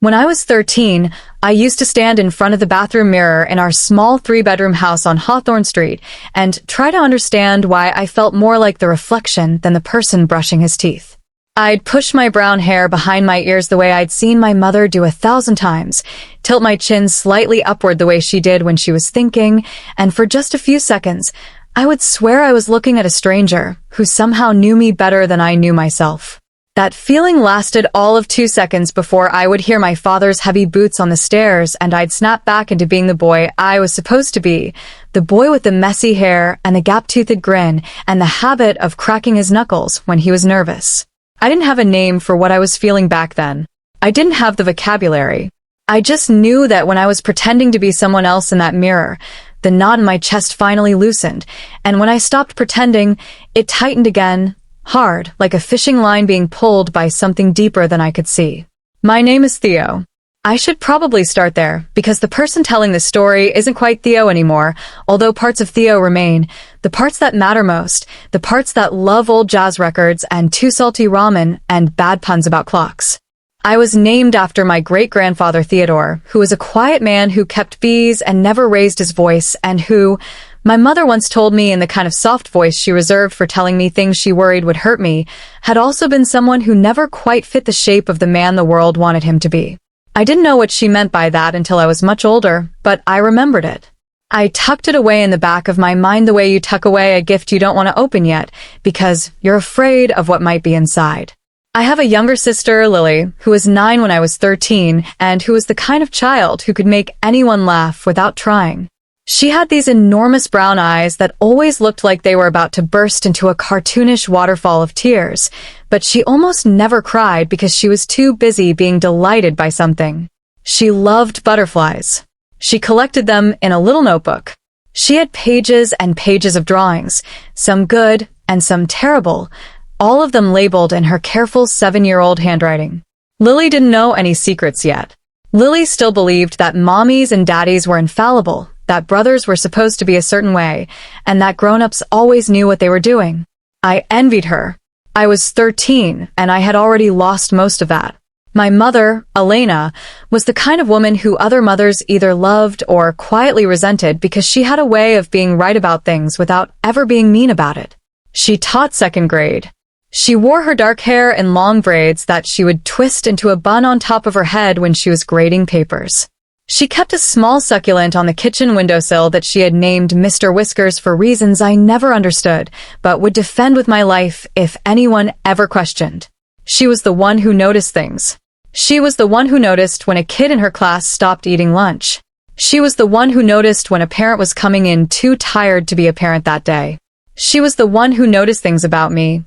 When I was 13, I used to stand in front of the bathroom mirror in our small three-bedroom house on Hawthorne Street and try to understand why I felt more like the reflection than the person brushing his teeth. I'd push my brown hair behind my ears the way I'd seen my mother do 1,000 times, tilt my chin slightly upward the way she did when she was thinking, and for just a few seconds, I would swear I was looking at a stranger who somehow knew me better than I knew myself. That feeling lasted all of 2 seconds before I would hear my father's heavy boots on the stairs and I'd snap back into being the boy I was supposed to be, the boy with the messy hair and the gap-toothed grin and the habit of cracking his knuckles when he was nervous. I didn't have a name for what I was feeling back then. I didn't have the vocabulary. I just knew that when I was pretending to be someone else in that mirror, the knot in my chest finally loosened, and when I stopped pretending, it tightened again, hard, like a fishing line being pulled by something deeper than I could see. My name is Theo. I should probably start there, because the person telling this story isn't quite Theo anymore, although parts of Theo remain, the parts that matter most, the parts that love old jazz records and too salty ramen and bad puns about clocks. I was named after my great-grandfather Theodore, who was a quiet man who kept bees and never raised his voice, and who, my mother once told me in the kind of soft voice she reserved for telling me things she worried would hurt me, had also been someone who never quite fit the shape of the man the world wanted him to be. I didn't know what she meant by that until I was much older, but I remembered it. I tucked it away in the back of my mind the way you tuck away a gift you don't want to open yet, because you're afraid of what might be inside. I have a younger sister, Lily, who was 9 when I was 13, and who was the kind of child who could make anyone laugh without trying. She had these enormous brown eyes that always looked like they were about to burst into a cartoonish waterfall of tears, but she almost never cried because she was too busy being delighted by something. She loved butterflies. She collected them in a little notebook. She had pages and pages of drawings, some good and some terrible, all of them labeled in her careful 7-year-old handwriting. Lily didn't know any secrets yet. Lily still believed that mommies and daddies were infallible, that brothers were supposed to be a certain way, and that grown-ups always knew what they were doing. I envied her. I was 13, and I had already lost most of that. My mother, Elena, was the kind of woman who other mothers either loved or quietly resented because she had a way of being right about things without ever being mean about it. She taught 2nd grade. She wore her dark hair in long braids that she would twist into a bun on top of her head when she was grading papers. She kept a small succulent on the kitchen windowsill that she had named Mr. Whiskers for reasons I never understood, but would defend with my life if anyone ever questioned. She was the one who noticed things. She was the one who noticed when a kid in her class stopped eating lunch. She was the one who noticed when a parent was coming in too tired to be a parent that day. She was the one who noticed things about me,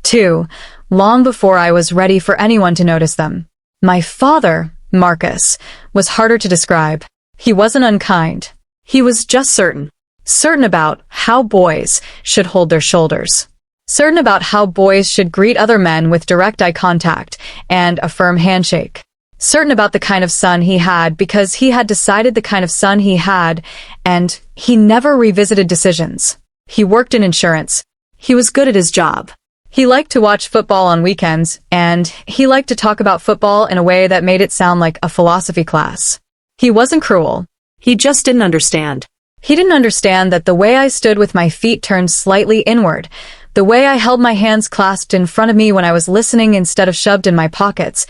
too, long before I was ready for anyone to notice them. My father, Marcus, was harder to describe. He wasn't unkind. He was just certain. Certain about how boys should hold their shoulders. Certain about how boys should greet other men with direct eye contact and a firm handshake. Certain about the kind of son he had because he had decided the kind of son he had, and he never revisited decisions. He worked in insurance. He was good at his job. He liked to watch football on weekends, and he liked to talk about football in a way that made it sound like a philosophy class. He wasn't cruel. He just didn't understand. He didn't understand that the way I stood with my feet turned slightly inward, the way I held my hands clasped in front of me when I was listening instead of shoved in my pockets,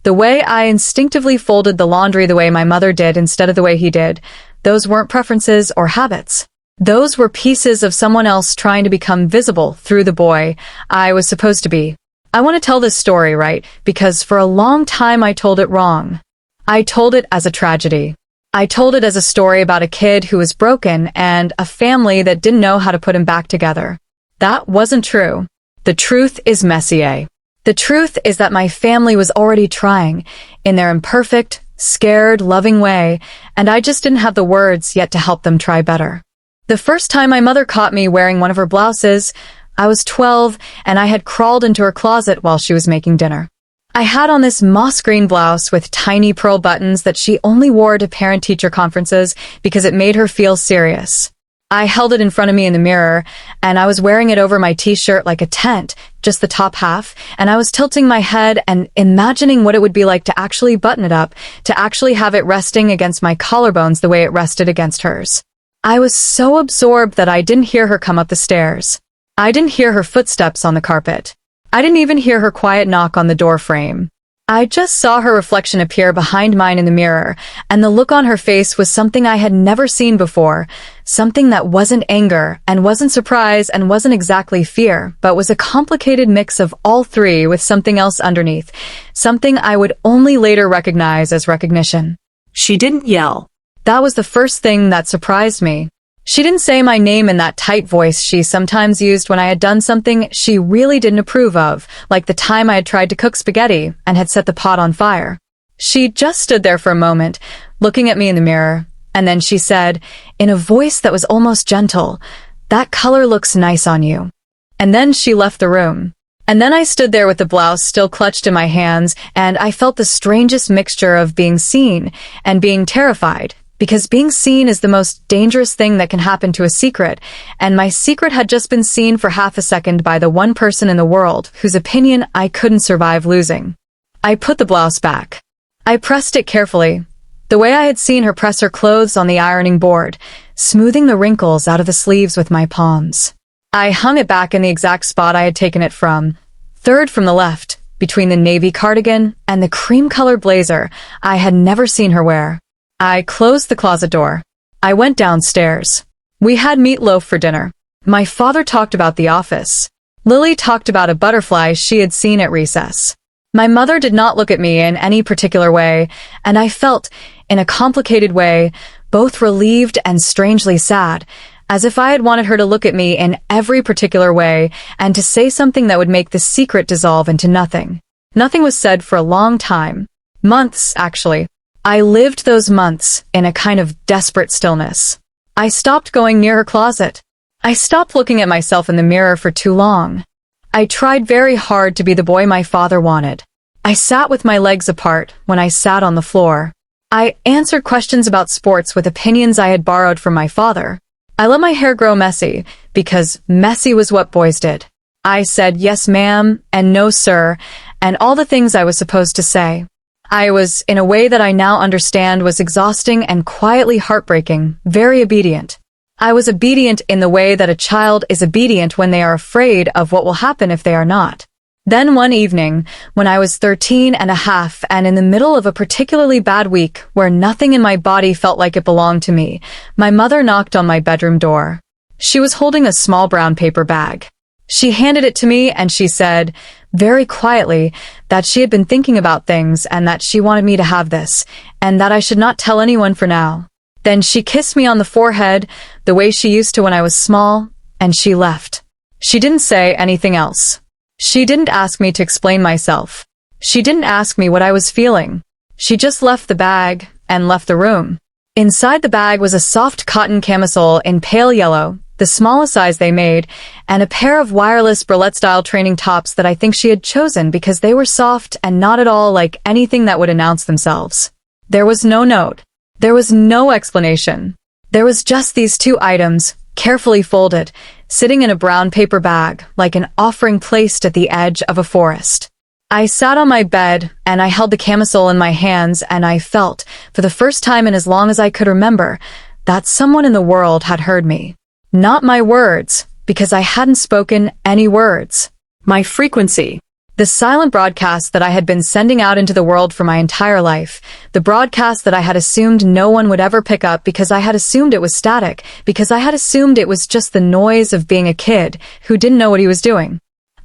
the way I instinctively folded the laundry the way my mother did instead of the way he did, those weren't preferences or habits. Those were pieces of someone else trying to become visible through the boy I was supposed to be. I want to tell this story right, because for a long time I told it wrong. I told it as a tragedy. I told it as a story about a kid who was broken and a family that didn't know how to put him back together. That wasn't true. The truth is messier. The truth is that my family was already trying, in their imperfect, scared, loving way, and I just didn't have the words yet to help them try better. The first time my mother caught me wearing one of her blouses, I was 12, and I had crawled into her closet while she was making dinner. I had on this moss-green blouse with tiny pearl buttons that she only wore to parent-teacher conferences because it made her feel serious. I held it in front of me in the mirror, and I was wearing it over my t-shirt like a tent, just the top half, and I was tilting my head and imagining what it would be like to actually button it up, to actually have it resting against my collarbones the way it rested against hers. I was so absorbed that I didn't hear her come up the stairs. I didn't hear her footsteps on the carpet. I didn't even hear her quiet knock on the door frame. I just saw her reflection appear behind mine in the mirror, and the look on her face was something I had never seen before, something that wasn't anger, and wasn't surprise, and wasn't exactly fear, but was a complicated mix of all three with something else underneath, something I would only later recognize as recognition. She didn't yell. That was the first thing that surprised me. She didn't say my name in that tight voice she sometimes used when I had done something she really didn't approve of, like the time I had tried to cook spaghetti and had set the pot on fire. She just stood there for a moment, looking at me in the mirror, and then she said, in a voice that was almost gentle, "That color looks nice on you." And then she left the room. And then I stood there with the blouse still clutched in my hands, and I felt the strangest mixture of being seen and being terrified. Because being seen is the most dangerous thing that can happen to a secret, and my secret had just been seen for half a second by the one person in the world whose opinion I couldn't survive losing. I put the blouse back. I pressed it carefully, the way I had seen her press her clothes on the ironing board, smoothing the wrinkles out of the sleeves with my palms. I hung it back in the exact spot I had taken it from, third from the left, between the navy cardigan and the cream-colored blazer I had never seen her wear. I closed the closet door. I went downstairs. We had meatloaf for dinner. My father talked about the office. Lily talked about a butterfly she had seen at recess. My mother did not look at me in any particular way, and I felt, in a complicated way, both relieved and strangely sad, as if I had wanted her to look at me in every particular way and to say something that would make the secret dissolve into nothing. Nothing was said for a long time. Months, actually. I lived those months in a kind of desperate stillness. I stopped going near her closet. I stopped looking at myself in the mirror for too long. I tried very hard to be the boy my father wanted. I sat with my legs apart when I sat on the floor. I answered questions about sports with opinions I had borrowed from my father. I let my hair grow messy, because messy was what boys did. I said yes ma'am and no sir, and all the things I was supposed to say. I was, in a way that I now understand was exhausting and quietly heartbreaking, very obedient. I was obedient in the way that a child is obedient when they are afraid of what will happen if they are not. Then one evening, when I was 13 and a half and in the middle of a particularly bad week where nothing in my body felt like it belonged to me, my mother knocked on my bedroom door. She was holding a small brown paper bag. She handed it to me and she said, very quietly, that she had been thinking about things and that she wanted me to have this, and that I should not tell anyone for now. Then she kissed me on the forehead, the way she used to when I was small, and she left. She didn't say anything else. She didn't ask me to explain myself. She didn't ask me what I was feeling. She just left the bag and left the room. Inside the bag was a soft cotton camisole in pale yellow, the smallest size they made, and a pair of wireless bralette-style training tops that I think she had chosen because they were soft and not at all like anything that would announce themselves. There was no note. There was no explanation. There was just these two items, carefully folded, sitting in a brown paper bag, like an offering placed at the edge of a forest. I sat on my bed, and I held the camisole in my hands, and I felt, for the first time in as long as I could remember, that someone in the world had heard me. Not my words, because I hadn't spoken any words. My frequency. The silent broadcast that I had been sending out into the world for my entire life. The broadcast that I had assumed no one would ever pick up because I had assumed it was static, because I had assumed it was just the noise of being a kid who didn't know what he was doing.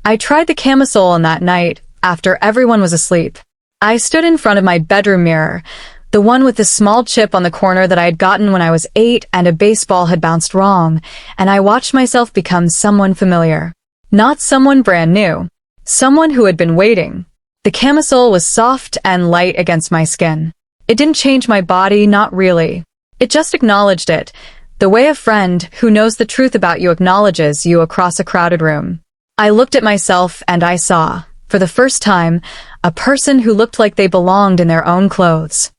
I tried the camisole on that night, after everyone was asleep. I stood in front of my bedroom mirror, the one with the small chip on the corner that I had gotten when I was 8 and a baseball had bounced wrong, and I watched myself become someone familiar. Not someone brand new. Someone who had been waiting. The camisole was soft and light against my skin. It didn't change my body, not really. It just acknowledged it, the way a friend who knows the truth about you acknowledges you across a crowded room. I looked at myself and I saw, for the first time, a person who looked like they belonged in their own clothes.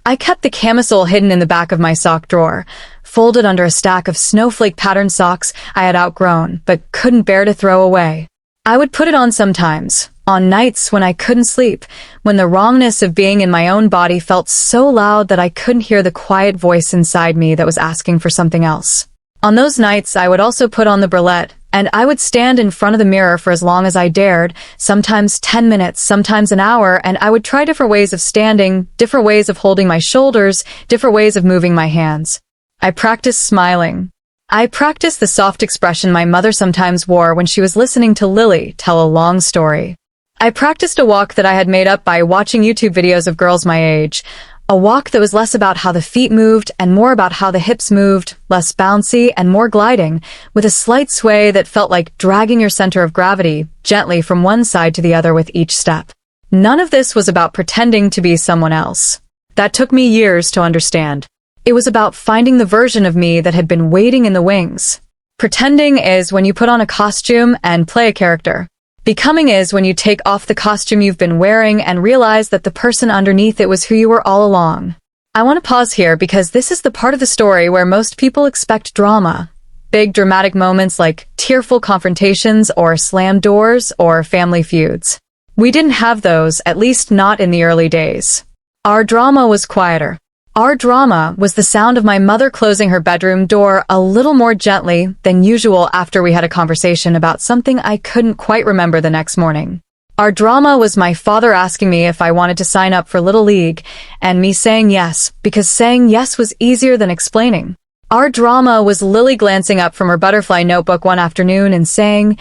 I kept the camisole hidden in the back of my sock drawer, folded under a stack of snowflake-patterned socks I had outgrown but couldn't bear to throw away. I would put it on sometimes, on nights when I couldn't sleep, when the wrongness of being in my own body felt so loud that I couldn't hear the quiet voice inside me that was asking for something else. On those nights, I would also put on the bralette, and I would stand in front of the mirror for as long as I dared, sometimes 10 minutes, sometimes an hour, and I would try different ways of standing, different ways of holding my shoulders, different ways of moving my hands. I practiced smiling. I practiced the soft expression my mother sometimes wore when she was listening to Lily tell a long story. I practiced a walk that I had made up by watching YouTube videos of girls my age, a walk that was less about how the feet moved and more about how the hips moved, less bouncy and more gliding, with a slight sway that felt like dragging your center of gravity gently from one side to the other with each step. None of this was about pretending to be someone else. That took me years to understand. It was about finding the version of me that had been waiting in the wings. Pretending is when you put on a costume and play a character. Becoming is when you take off the costume you've been wearing and realize that the person underneath it was who you were all along. I want to pause here because this is the part of the story where most people expect drama. Big dramatic moments like tearful confrontations or slammed doors or family feuds. We didn't have those, at least not in the early days. Our drama was quieter. Our drama was the sound of my mother closing her bedroom door a little more gently than usual after we had a conversation about something I couldn't quite remember the next morning. Our drama was my father asking me if I wanted to sign up for Little League, and me saying yes, because saying yes was easier than explaining. Our drama was Lily glancing up from her butterfly notebook one afternoon and saying,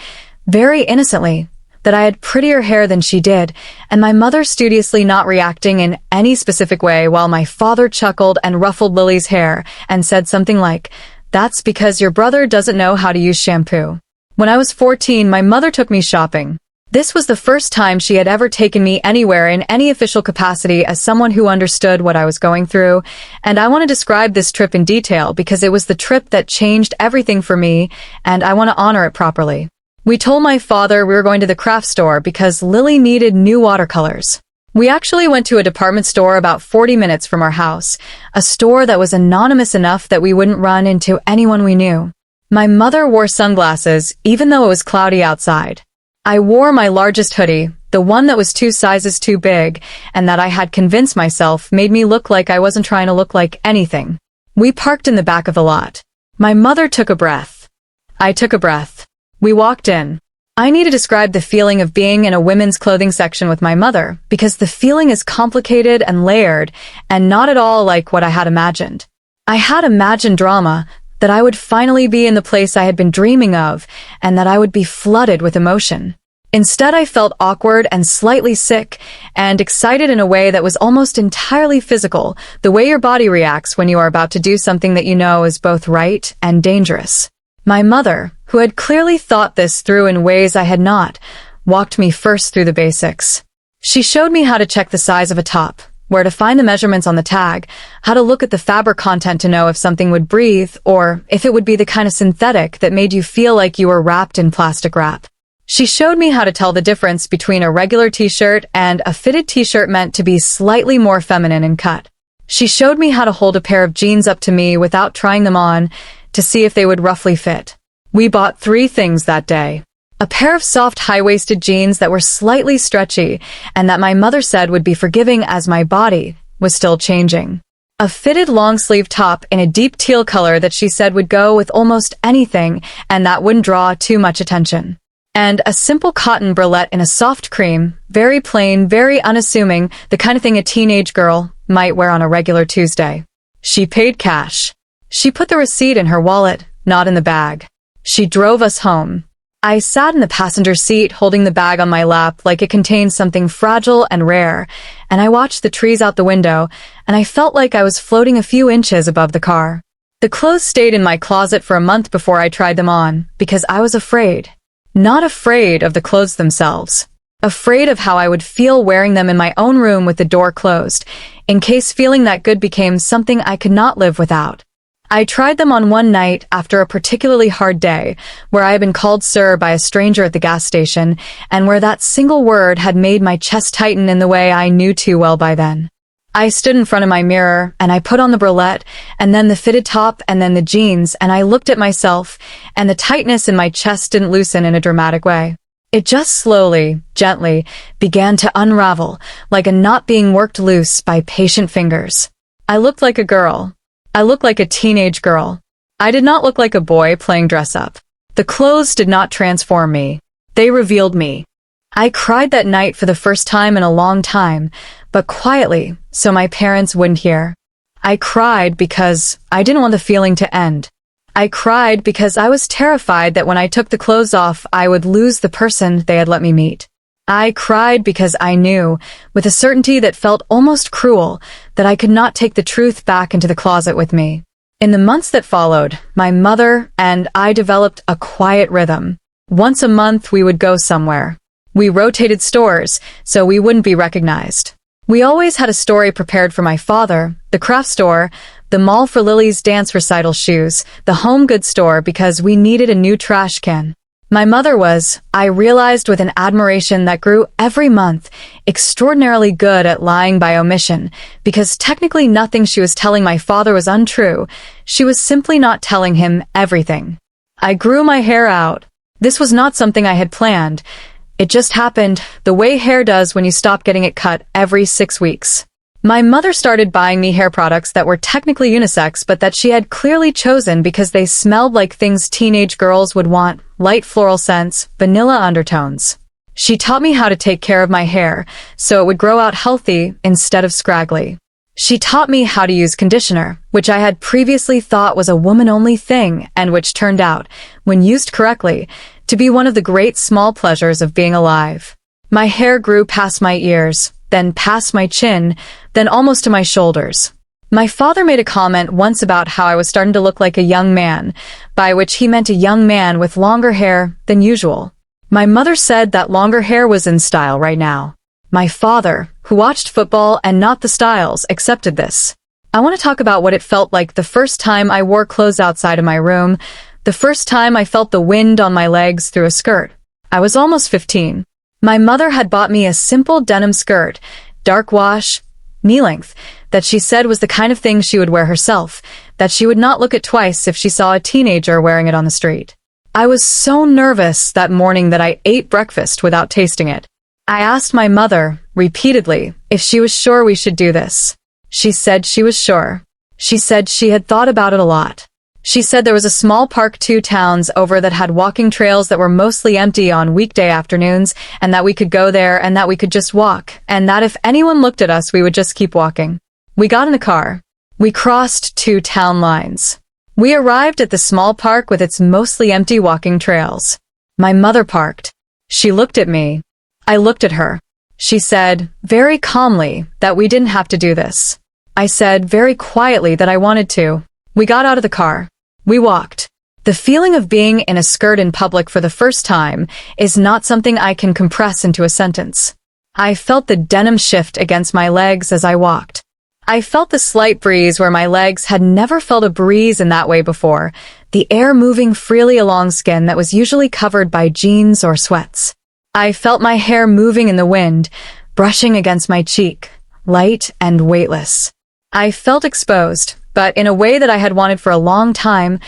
very innocently, that I had prettier hair than she did, and my mother studiously not reacting in any specific way while my father chuckled and ruffled Lily's hair and said something like, "That's because your brother doesn't know how to use shampoo." When I was 14, my mother took me shopping. This was the first time she had ever taken me anywhere in any official capacity as someone who understood what I was going through, and I want to describe this trip in detail because it was the trip that changed everything for me, and I want to honor it properly. We told my father we were going to the craft store because Lily needed new watercolors. We actually went to a department store about 40 minutes from our house, a store that was anonymous enough that we wouldn't run into anyone we knew. My mother wore sunglasses, even though it was cloudy outside. I wore my largest hoodie, the one that was 2 sizes too big, and that I had convinced myself made me look like I wasn't trying to look like anything. We parked in the back of the lot. My mother took a breath. I took a breath. We walked in. I need to describe the feeling of being in a women's clothing section with my mother, because the feeling is complicated and layered, and not at all like what I had imagined. I had imagined drama, that I would finally be in the place I had been dreaming of, and that I would be flooded with emotion. Instead, I felt awkward and slightly sick, and excited in a way that was almost entirely physical, the way your body reacts when you are about to do something that you know is both right and dangerous. My mother, who had clearly thought this through in ways I had not, walked me first through the basics. She showed me how to check the size of a top, where to find the measurements on the tag, how to look at the fabric content to know if something would breathe, or if it would be the kind of synthetic that made you feel like you were wrapped in plastic wrap. She showed me how to tell the difference between a regular t-shirt and a fitted t-shirt meant to be slightly more feminine in cut. She showed me how to hold a pair of jeans up to me without trying them on, to see if they would roughly fit. We bought 3 things that day. A pair of soft high-waisted jeans that were slightly stretchy and that my mother said would be forgiving as my body was still changing. A fitted long-sleeve top in a deep teal color that she said would go with almost anything and that wouldn't draw too much attention. And a simple cotton bralette in a soft cream, very plain, very unassuming, the kind of thing a teenage girl might wear on a regular Tuesday. She paid cash. She put the receipt in her wallet, not in the bag. She drove us home. I sat in the passenger seat holding the bag on my lap like it contained something fragile and rare, and I watched the trees out the window, and I felt like I was floating a few inches above the car. The clothes stayed in my closet for a month before I tried them on, because I was afraid. Not afraid of the clothes themselves. Afraid of how I would feel wearing them in my own room with the door closed, in case feeling that good became something I could not live without. I tried them on one night after a particularly hard day, where I had been called sir by a stranger at the gas station, and where that single word had made my chest tighten in the way I knew too well by then. I stood in front of my mirror, and I put on the bralette, and then the fitted top, and then the jeans, and I looked at myself, and the tightness in my chest didn't loosen in a dramatic way. It just slowly, gently, began to unravel, like a knot being worked loose by patient fingers. I looked like a girl. I looked like a teenage girl. I did not look like a boy playing dress-up. The clothes did not transform me. They revealed me. I cried that night for the first time in a long time, but quietly, so my parents wouldn't hear. I cried because I didn't want the feeling to end. I cried because I was terrified that when I took the clothes off, I would lose the person they had let me meet. I cried because I knew, with a certainty that felt almost cruel, that I could not take the truth back into the closet with me. In the months that followed, my mother and I developed a quiet rhythm. Once a month, we would go somewhere. We rotated stores, so we wouldn't be recognized. We always had a story prepared for my father, the craft store, the mall for Lily's dance recital shoes, the home goods store because we needed a new trash can. My mother was, I realized with an admiration that grew every month, extraordinarily good at lying by omission, because technically nothing she was telling my father was untrue. She was simply not telling him everything. I grew my hair out. This was not something I had planned. It just happened, the way hair does when you stop getting it cut every 6 weeks. My mother started buying me hair products that were technically unisex, but that she had clearly chosen because they smelled like things teenage girls would want, light floral scents, vanilla undertones. She taught me how to take care of my hair, so it would grow out healthy instead of scraggly. She taught me how to use conditioner, which I had previously thought was a woman-only thing, and which turned out, when used correctly, to be one of the great small pleasures of being alive. My hair grew past my ears, then past my chin, then almost to my shoulders. My father made a comment once about how I was starting to look like a young man, by which he meant a young man with longer hair than usual. My mother said that longer hair was in style right now. My father, who watched football and not the styles, accepted this. I want to talk about what it felt like the first time I wore clothes outside of my room, the first time I felt the wind on my legs through a skirt. I was almost 15. My mother had bought me a simple denim skirt, dark wash, knee-length, that she said was the kind of thing she would wear herself, that she would not look at twice if she saw a teenager wearing it on the street. I was so nervous that morning that I ate breakfast without tasting it. I asked my mother, repeatedly, if she was sure we should do this. She said she was sure. She said she had thought about it a lot. She said there was a small park 2 towns over that had walking trails that were mostly empty on weekday afternoons, and that we could go there and that we could just walk, and that if anyone looked at us we would just keep walking. We got in a car. We crossed 2 town lines. We arrived at the small park with its mostly empty walking trails. My mother parked. She looked at me. I looked at her. She said, very calmly, that we didn't have to do this. I said very quietly that I wanted to. We got out of the car. We walked. The feeling of being in a skirt in public for the first time is not something I can compress into a sentence. I felt the denim shift against my legs as I walked. I felt the slight breeze where my legs had never felt a breeze in that way before, the air moving freely along skin that was usually covered by jeans or sweats. I felt my hair moving in the wind, brushing against my cheek, light and weightless. I felt exposed, but in a way that I had wanted for a long time,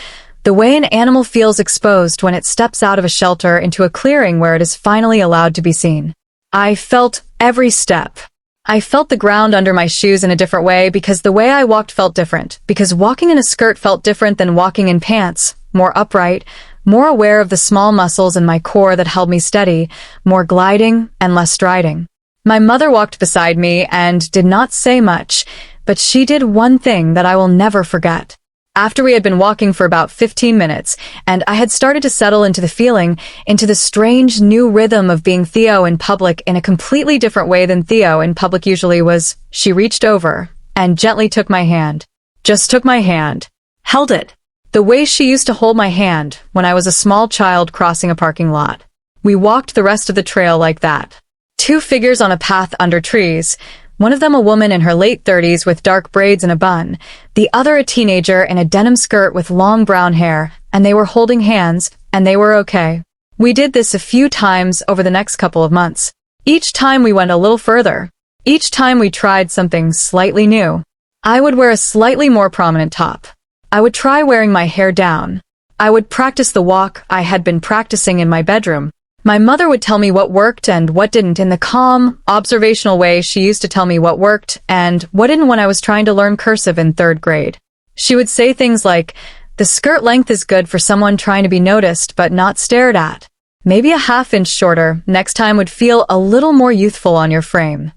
the way an animal feels exposed when it steps out of a shelter into a clearing where it is finally allowed to be seen. I felt every step. I felt the ground under my shoes in a different way because the way I walked felt different, because walking in a skirt felt different than walking in pants, more upright, more aware of the small muscles in my core that held me steady, more gliding and less striding. My mother walked beside me and did not say much, but she did one thing that I will never forget. After we had been walking for about 15 minutes, and I had started to settle into the feeling, into the strange new rhythm of being Theo in public in a completely different way than Theo in public usually was, she reached over and gently took my hand. Just took my hand. Held it. The way she used to hold my hand when I was a small child crossing a parking lot. We walked the rest of the trail like that. 2 figures on a path under trees, one of them a woman in her late 30s with dark braids and a bun, the other a teenager in a denim skirt with long brown hair, and they were holding hands, and they were okay. We did this a few times over the next couple of months. Each time we went a little further. Each time we tried something slightly new, I would wear a slightly more prominent top. I would try wearing my hair down. I would practice the walk I had been practicing in my bedroom. My mother would tell me what worked and what didn't in the calm, observational way she used to tell me what worked and what didn't when I was trying to learn cursive in 3rd grade. She would say things like, "The skirt length is good for someone trying to be noticed but not stared at. Maybe a ½ inch shorter next time would feel a little more youthful on your frame."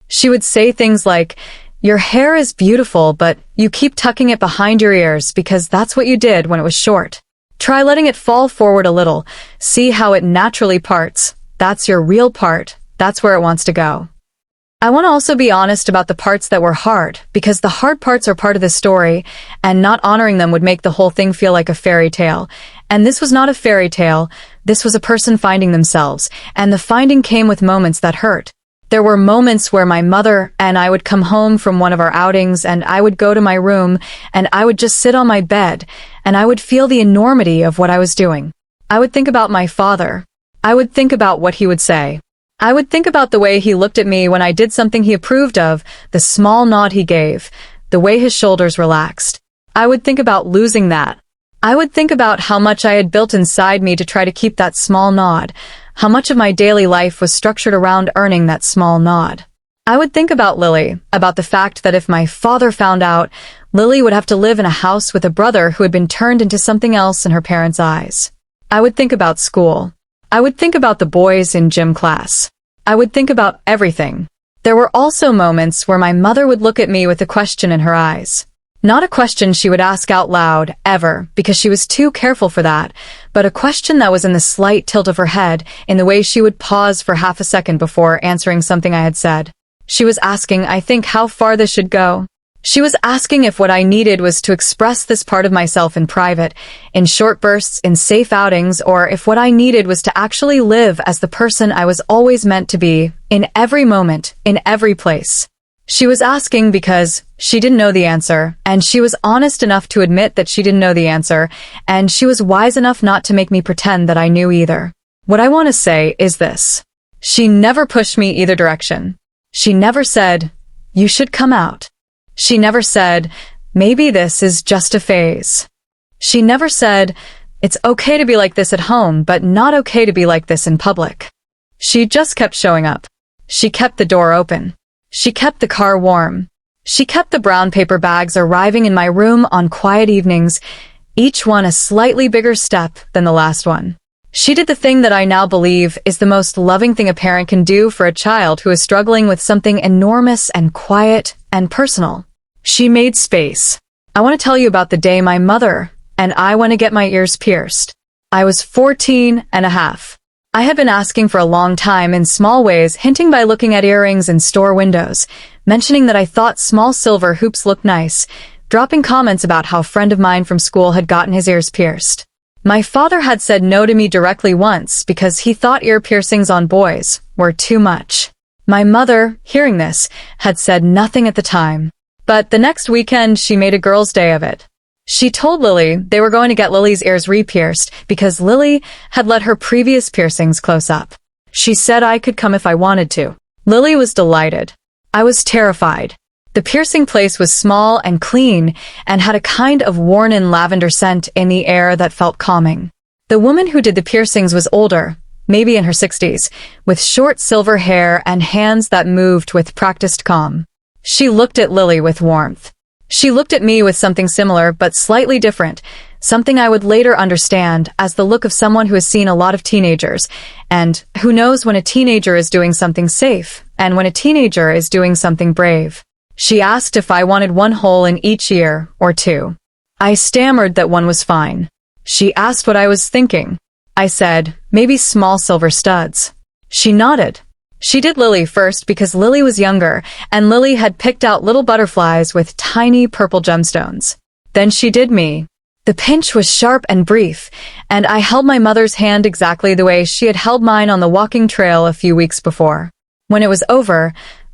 She would say things like, "Your hair is beautiful, but you keep tucking it behind your ears because that's what you did when it was short. Try letting it fall forward a little. See how it naturally parts. That's your real part. That's where it wants to go." I want to also be honest about the parts that were hard, because the hard parts are part of the story, and not honoring them would make the whole thing feel like a fairy tale. And this was not a fairy tale. This was a person finding themselves, and the finding came with moments that hurt. There were moments where my mother and I would come home from one of our outings, and I would go to my room, and I would just sit on my bed, and I would feel the enormity of what I was doing. I would think about my father. I would think about what he would say. I would think about the way he looked at me when I did something he approved of, the small nod he gave, the way his shoulders relaxed. I would think about losing that. I would think about how much I had built inside me to try to keep that small nod, how much of my daily life was structured around earning that small nod. I would think about Lily, about the fact that if my father found out, Lily would have to live in a house with a brother who had been turned into something else in her parents' eyes. I would think about school. I would think about the boys in gym class. I would think about everything. There were also moments where my mother would look at me with a question in her eyes. Not a question she would ask out loud, ever, because she was too careful for that, but a question that was in the slight tilt of her head, in the way she would pause for half a second before answering something I had said. She was asking, I think, how far this should go. She was asking if what I needed was to express this part of myself in private, in short bursts, in safe outings, or if what I needed was to actually live as the person I was always meant to be, in every moment, in every place. She was asking because she didn't know the answer, and she was honest enough to admit that she didn't know the answer, and she was wise enough not to make me pretend that I knew either. What I want to say is this. She never pushed me either direction. She never said, "You should come out." She never said, "Maybe this is just a phase." She never said, "It's okay to be like this at home, but not okay to be like this in public." She just kept showing up. She kept the door open. She kept the car warm. She kept the brown paper bags arriving in my room on quiet evenings, each one a slightly bigger step than the last one. She did the thing that I now believe is the most loving thing a parent can do for a child who is struggling with something enormous and quiet and personal. She made space. I want to tell you about the day my mother and I went to get my ears pierced. I was 14 and a half. I had been asking for a long time in small ways, hinting by looking at earrings in store windows, mentioning that I thought small silver hoops looked nice, dropping comments about how a friend of mine from school had gotten his ears pierced. My father had said no to me directly once because he thought ear piercings on boys were too much. My mother, hearing this, had said nothing at the time. But the next weekend, she made a girls' day of it. She told Lily they were going to get Lily's ears re-pierced because Lily had let her previous piercings close up. She said I could come if I wanted to. Lily was delighted. I was terrified. The piercing place was small and clean and had a kind of worn-in lavender scent in the air that felt calming. The woman who did the piercings was older, maybe in her 60s, with short silver hair and hands that moved with practiced calm. She looked at Lily with warmth. She looked at me with something similar but slightly different, something I would later understand as the look of someone who has seen a lot of teenagers, and who knows when a teenager is doing something safe and when a teenager is doing something brave. She asked if I wanted one hole in each ear or two. I stammered that one was fine. She asked what I was thinking. I said, maybe small silver studs. She nodded. She did Lily first because Lily was younger, and Lily had picked out little butterflies with tiny purple gemstones. Then she did me. The pinch was sharp and brief, and I held my mother's hand exactly the way she had held mine on the walking trail a few weeks before. When it was over,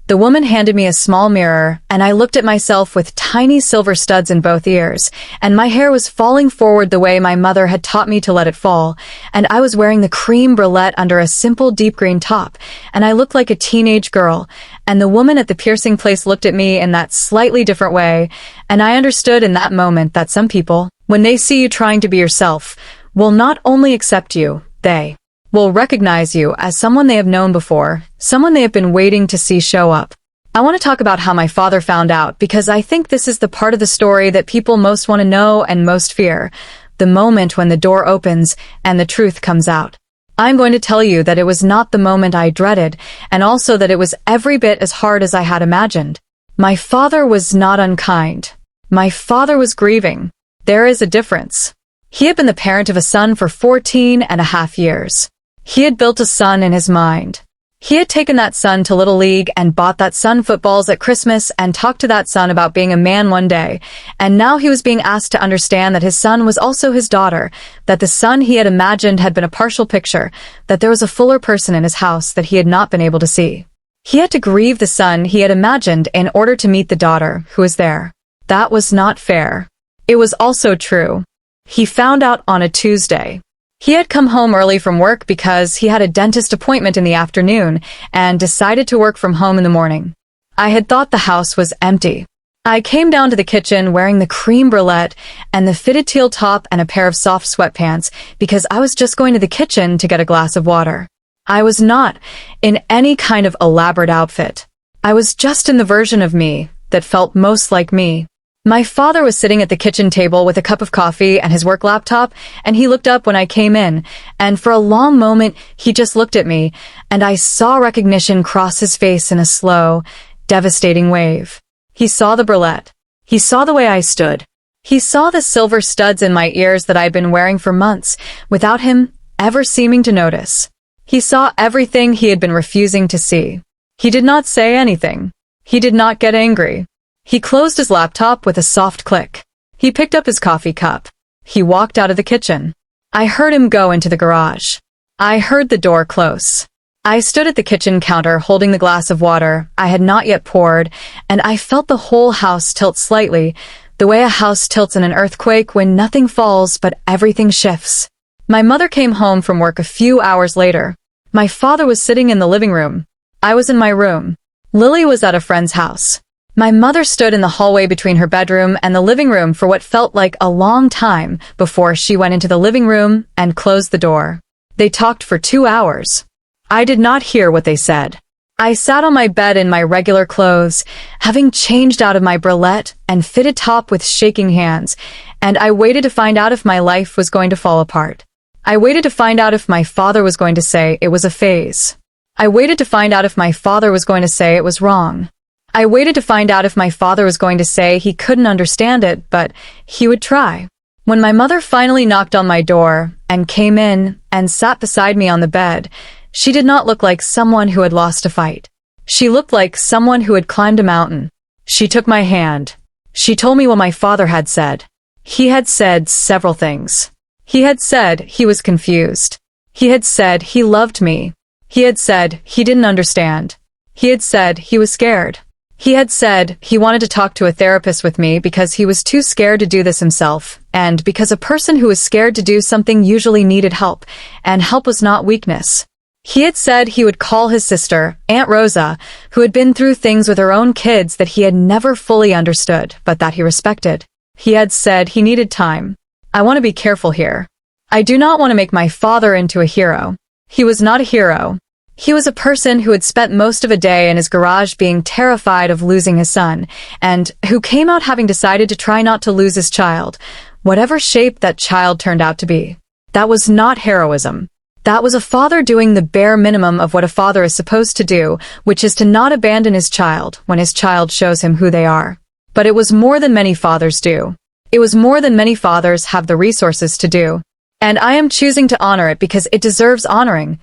The woman handed me a small mirror, and I looked at myself with tiny silver studs in both ears, and my hair was falling forward the way my mother had taught me to let it fall, and I was wearing the cream bralette under a simple deep green top, and I looked like a teenage girl, and the woman at the piercing place looked at me in that slightly different way, and I understood in that moment that some people, when they see you trying to be yourself, will not only accept you, they will recognize you as someone they have known before, someone they have been waiting to see show up. I want to talk about how my father found out because I think this is the part of the story that people most want to know and most fear, the moment when the door opens and the truth comes out. I'm going to tell you that it was not the moment I dreaded, and also that it was every bit as hard as I had imagined. My father was not unkind. My father was grieving. There is a difference. He had been the parent of a son for 14.5 years. He had built a son in his mind. He had taken that son to Little League and bought that son footballs at Christmas and talked to that son about being a man one day, and now he was being asked to understand that his son was also his daughter, that the son he had imagined had been a partial picture, that there was a fuller person in his house that he had not been able to see. He had to grieve the son he had imagined in order to meet the daughter who was there. That was not fair. It was also true. He found out on a Tuesday. He had come home early from work because he had a dentist appointment in the afternoon and decided to work from home in the morning. I had thought the house was empty. I came down to the kitchen wearing the cream bralette and the fitted teal top and a pair of soft sweatpants because I was just going to the kitchen to get a glass of water. I was not in any kind of elaborate outfit. I was just in the version of me that felt most like me. My father was sitting at the kitchen table with a cup of coffee and his work laptop, and he looked up when I came in, and for a long moment he just looked at me, and I saw recognition cross his face in a slow, devastating wave. He saw the bralette. He saw the way I stood. He saw the silver studs in my ears that I'd been wearing for months, without him ever seeming to notice. He saw everything he had been refusing to see. He did not say anything. He did not get angry. He closed his laptop with a soft click. He picked up his coffee cup. He walked out of the kitchen. I heard him go into the garage. I heard the door close. I stood at the kitchen counter holding the glass of water I had not yet poured, and I felt the whole house tilt slightly, the way a house tilts in an earthquake when nothing falls but everything shifts. My mother came home from work a few hours later. My father was sitting in the living room. I was in my room. Lily was at a friend's house. My mother stood in the hallway between her bedroom and the living room for what felt like a long time before she went into the living room and closed the door. They talked for 2 hours. I did not hear what they said. I sat on my bed in my regular clothes, having changed out of my bralette and fitted top with shaking hands, and I waited to find out if my life was going to fall apart. I waited to find out if my father was going to say it was a phase. I waited to find out if my father was going to say it was wrong. I waited to find out if my father was going to say he couldn't understand it, but he would try. When my mother finally knocked on my door and came in and sat beside me on the bed, she did not look like someone who had lost a fight. She looked like someone who had climbed a mountain. She took my hand. She told me what my father had said. He had said several things. He had said he was confused. He had said he loved me. He had said he didn't understand. He had said he was scared. He had said he wanted to talk to a therapist with me because he was too scared to do this himself, and because a person who is scared to do something usually needed help, and help was not weakness. He had said he would call his sister, Aunt Rosa, who had been through things with her own kids that he had never fully understood, but that he respected. He had said he needed time. I want to be careful here. I do not want to make my father into a hero. He was not a hero. He was a person who had spent most of a day in his garage being terrified of losing his son, and who came out having decided to try not to lose his child, whatever shape that child turned out to be. That was not heroism. That was a father doing the bare minimum of what a father is supposed to do, which is to not abandon his child when his child shows him who they are. But it was more than many fathers do. It was more than many fathers have the resources to do. And I am choosing to honor it because it deserves honoring,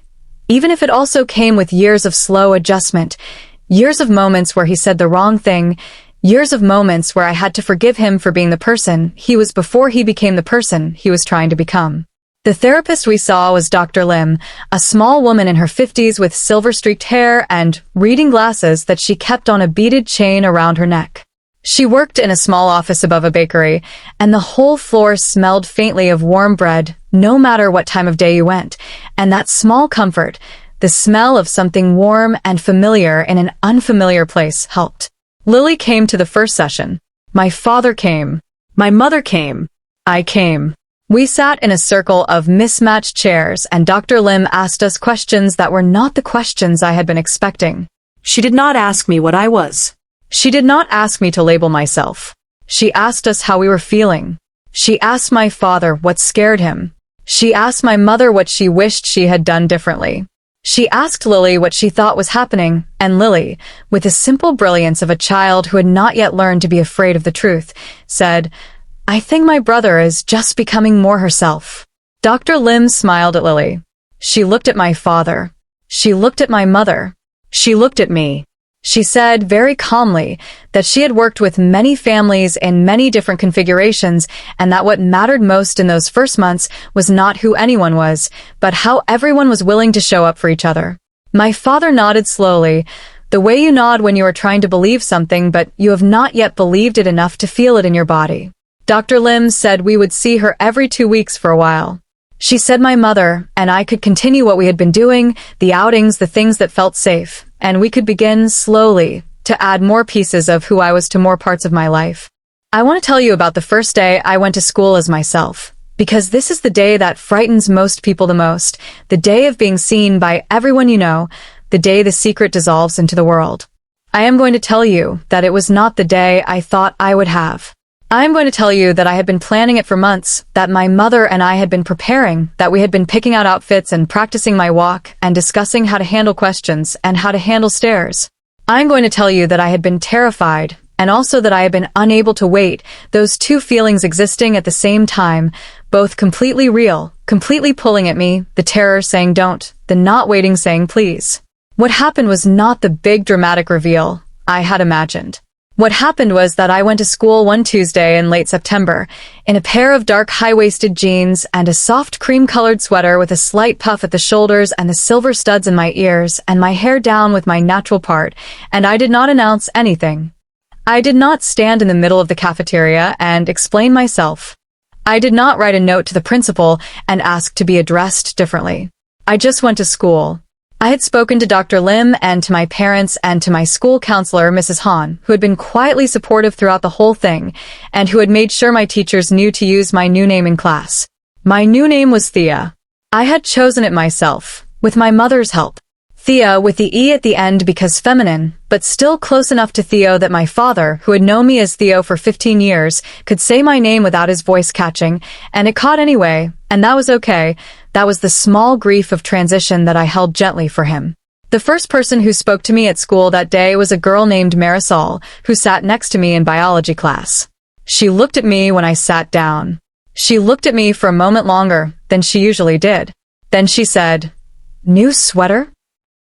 even if it also came with years of slow adjustment, years of moments where he said the wrong thing, years of moments where I had to forgive him for being the person he was before he became the person he was trying to become. The therapist we saw was Dr. Lim, a small woman in her 50s with silver-streaked hair and reading glasses that she kept on a beaded chain around her neck. She worked in a small office above a bakery, and the whole floor smelled faintly of warm bread, no matter what time of day you went, and that small comfort, the smell of something warm and familiar in an unfamiliar place, helped. Lily came to the first session. My father came. My mother came. I came. We sat in a circle of mismatched chairs, and Dr. Lim asked us questions that were not the questions I had been expecting. She did not ask me what I was. She did not ask me to label myself. She asked us how we were feeling. She asked my father what scared him. She asked my mother what she wished she had done differently. She asked Lily what she thought was happening, and Lily, with the simple brilliance of a child who had not yet learned to be afraid of the truth, said, "I think my brother is just becoming more herself." Dr. Lim smiled at Lily. She looked at my father. She looked at my mother. She looked at me. She said very calmly that she had worked with many families in many different configurations, and that what mattered most in those first months was not who anyone was, but how everyone was willing to show up for each other. My father nodded slowly, the way you nod when you are trying to believe something but you have not yet believed it enough to feel it in your body. Dr. Lim said we would see her every 2 weeks for a while. She said my mother and I could continue what we had been doing, the outings, the things that felt safe, and we could begin slowly to add more pieces of who I was to more parts of my life. I want to tell you about the first day I went to school as myself, because this is the day that frightens most people the most, the day of being seen by everyone you know, the day the secret dissolves into the world. I am going to tell you that it was not the day I thought I would have. I am going to tell you that I had been planning it for months, that my mother and I had been preparing, that we had been picking out outfits and practicing my walk and discussing how to handle questions and how to handle stares. I am going to tell you that I had been terrified, and also that I had been unable to wait, those two feelings existing at the same time, both completely real, completely pulling at me, the terror saying don't, the not waiting saying please. What happened was not the big dramatic reveal I had imagined. What happened was that I went to school one Tuesday in late September, in a pair of dark high-waisted jeans and a soft cream-colored sweater with a slight puff at the shoulders and the silver studs in my ears and my hair down with my natural part, and I did not announce anything. I did not stand in the middle of the cafeteria and explain myself. I did not write a note to the principal and ask to be addressed differently. I just went to school. I had spoken to Dr. Lim and to my parents and to my school counselor, Mrs. Han, who had been quietly supportive throughout the whole thing, and who had made sure my teachers knew to use my new name in class. My new name was Thea. I had chosen it myself, with my mother's help. Thea with the E at the end because feminine, but still close enough to Theo that my father, who had known me as Theo for 15 years, could say my name without his voice catching, and it caught anyway, and that was okay. That was the small grief of transition that I held gently for him. The first person who spoke to me at school that day was a girl named Marisol, who sat next to me in biology class. She looked at me when I sat down. She looked at me for a moment longer than she usually did. Then she said, "New sweater?"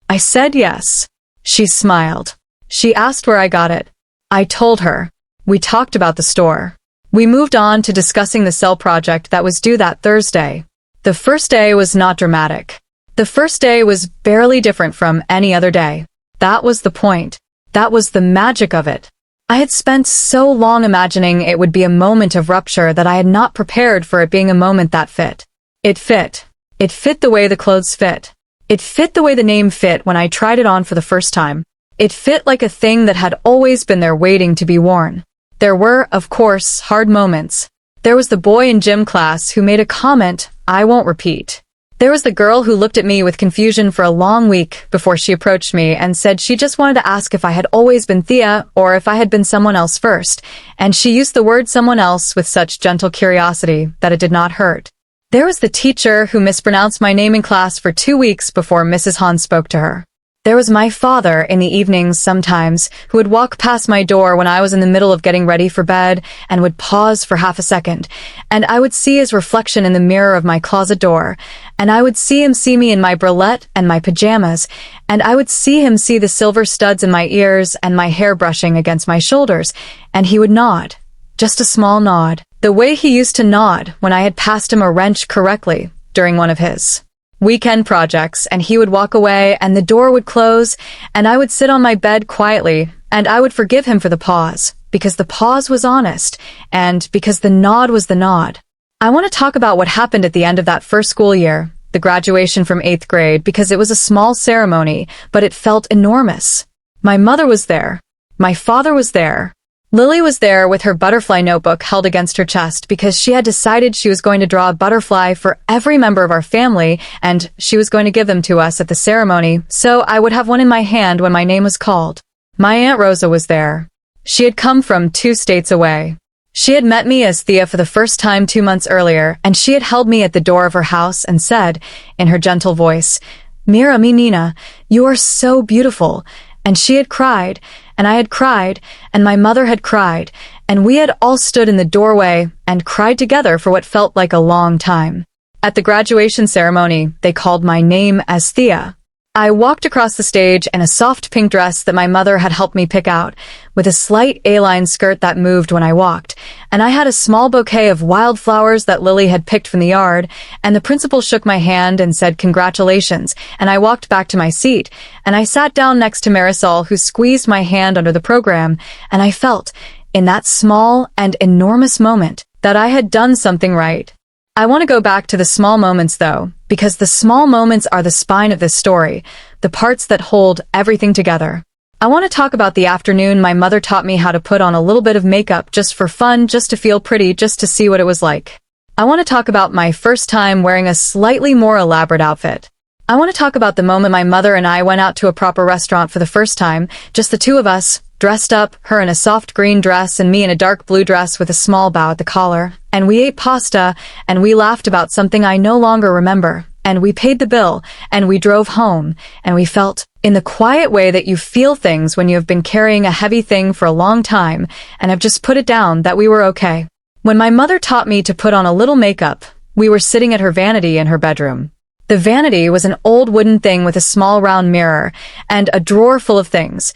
I said yes. She smiled. She asked where I got it. I told her. We talked about the store. We moved on to discussing the cell project that was due that Thursday. The first day was not dramatic. The first day was barely different from any other day. That was the point. That was the magic of it. I had spent so long imagining it would be a moment of rupture that I had not prepared for it being a moment that fit. It fit. It fit the way the clothes fit. It fit the way the name fit when I tried it on for the first time. It fit like a thing that had always been there waiting to be worn. There were, of course, hard moments. There was the boy in gym class who made a comment I won't repeat. There was the girl who looked at me with confusion for a long week before she approached me and said she just wanted to ask if I had always been Thea or if I had been someone else first, and she used the word someone else with such gentle curiosity that it did not hurt. There was the teacher who mispronounced my name in class for 2 weeks before Mrs. Han spoke to her. There was my father in the evenings sometimes, who would walk past my door when I was in the middle of getting ready for bed and would pause for half a second, and I would see his reflection in the mirror of my closet door, and I would see him see me in my bralette and my pajamas, and I would see him see the silver studs in my ears and my hair brushing against my shoulders, and he would nod. Just a small nod. The way he used to nod when I had passed him a wrench correctly, during one of his weekend projects, and he would walk away and the door would close and I would sit on my bed quietly and I would forgive him for the pause, because the pause was honest and because the nod was the nod. I want to talk about what happened at the end of that first school year, the graduation from 8th grade, because it was a small ceremony, but it felt enormous. My mother was there. My father was there. Lily was there with her butterfly notebook held against her chest because she had decided she was going to draw a butterfly for every member of our family and she was going to give them to us at the ceremony, so I would have one in my hand when my name was called. My Aunt Rosa was there. She had come from 2 states away. She had met me as Thea for the first time 2 months earlier, and she had held me at the door of her house and said, in her gentle voice, "Mira, mi Nina, you are so beautiful." And she had cried, and I had cried, and my mother had cried, and we had all stood in the doorway and cried together for what felt like a long time. At the graduation ceremony, they called my name as Thea. I walked across the stage in a soft pink dress that my mother had helped me pick out, with a slight A-line skirt that moved when I walked, and I had a small bouquet of wildflowers that Lily had picked from the yard, and the principal shook my hand and said congratulations, and I walked back to my seat, and I sat down next to Marisol, who squeezed my hand under the program, and I felt, in that small and enormous moment, that I had done something right. I want to go back to the small moments, though, because the small moments are the spine of this story, the parts that hold everything together. I want to talk about the afternoon my mother taught me how to put on a little bit of makeup just for fun, just to feel pretty, just to see what it was like. I want to talk about my first time wearing a slightly more elaborate outfit. I want to talk about the moment my mother and I went out to a proper restaurant for the first time, just the two of us, dressed up, her in a soft green dress and me in a dark blue dress with a small bow at the collar, and we ate pasta, and we laughed about something I no longer remember, and we paid the bill, and we drove home, and we felt, in the quiet way that you feel things when you have been carrying a heavy thing for a long time, and have just put it down, that we were okay. When my mother taught me to put on a little makeup, we were sitting at her vanity in her bedroom. The vanity was an old wooden thing with a small round mirror, and a drawer full of things,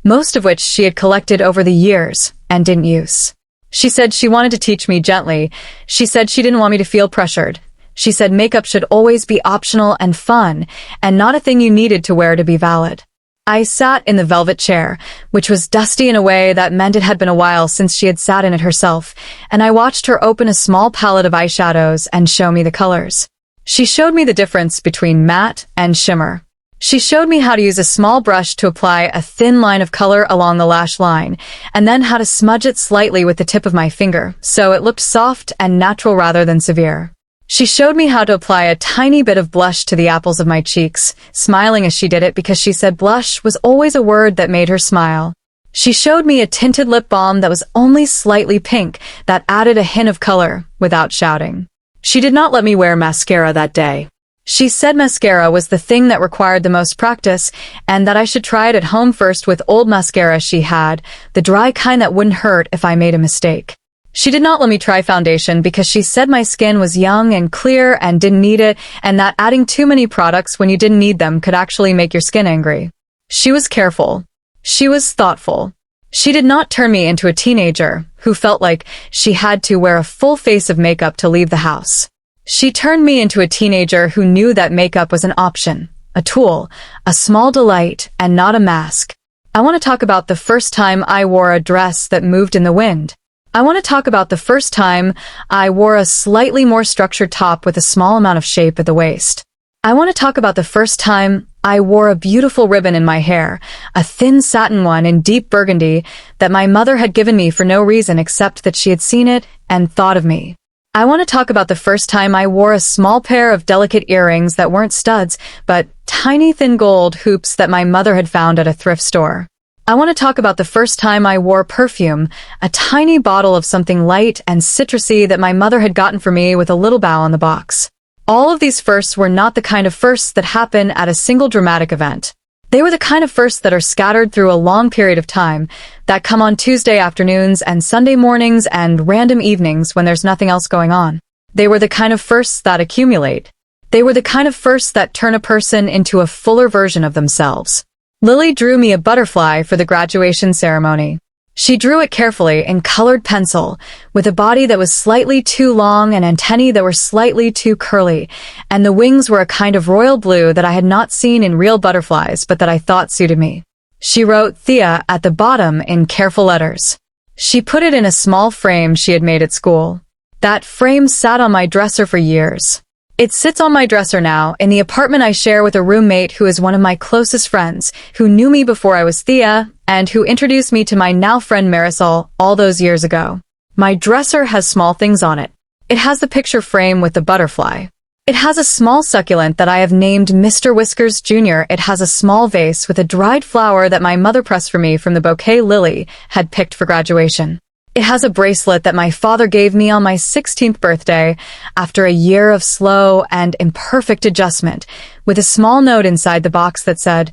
most of which she had collected over the years and didn't use. She said she wanted to teach me gently. She said she didn't want me to feel pressured. She said makeup should always be optional and fun, and not a thing you needed to wear to be valid. I sat in the velvet chair, which was dusty in a way that meant it had been a while since she had sat in it herself, and I watched her open a small palette of eyeshadows and show me the colors. She showed me the difference between matte and shimmer. She showed me how to use a small brush to apply a thin line of color along the lash line, and then how to smudge it slightly with the tip of my finger, so it looked soft and natural rather than severe. She showed me how to apply a tiny bit of blush to the apples of my cheeks, smiling as she did it because she said blush was always a word that made her smile. She showed me a tinted lip balm that was only slightly pink, that added a hint of color, without shouting. She did not let me wear mascara that day. She said mascara was the thing that required the most practice, and that I should try it at home first with old mascara she had, the dry kind that wouldn't hurt if I made a mistake. She did not let me try foundation because she said my skin was young and clear and didn't need it, and that adding too many products when you didn't need them could actually make your skin angry. She was careful. She was thoughtful. She did not turn me into a teenager who felt like she had to wear a full face of makeup to leave the house. She turned me into a teenager who knew that makeup was an option, a tool, a small delight, and not a mask. I want to talk about the first time I wore a dress that moved in the wind. I want to talk about the first time I wore a slightly more structured top with a small amount of shape at the waist. I want to talk about the first time I wore a beautiful ribbon in my hair, a thin satin one in deep burgundy that my mother had given me for no reason except that she had seen it and thought of me. I want to talk about the first time I wore a small pair of delicate earrings that weren't studs, but tiny thin gold hoops that my mother had found at a thrift store. I want to talk about the first time I wore perfume, a tiny bottle of something light and citrusy that my mother had gotten for me with a little bow on the box. All of these firsts were not the kind of firsts that happen at a single dramatic event. They were the kind of firsts that are scattered through a long period of time, that come on Tuesday afternoons and Sunday mornings and random evenings when there's nothing else going on. They were the kind of firsts that accumulate. They were the kind of firsts that turn a person into a fuller version of themselves. Lily drew me a butterfly for the graduation ceremony. She drew it carefully in colored pencil, with a body that was slightly too long and antennae that were slightly too curly, and the wings were a kind of royal blue that I had not seen in real butterflies but that I thought suited me. She wrote Thea at the bottom in careful letters. She put it in a small frame she had made at school. That frame sat on my dresser for years. It sits on my dresser now, in the apartment I share with a roommate who is one of my closest friends, who knew me before I was Thea, and who introduced me to my now friend Marisol all those years ago. My dresser has small things on it. It has the picture frame with the butterfly. It has a small succulent that I have named Mr. Whiskers Jr. It has a small vase with a dried flower that my mother pressed for me from the bouquet Lily had picked for graduation. It has a bracelet that my father gave me on my 16th birthday after a year of slow and imperfect adjustment, with a small note inside the box that said,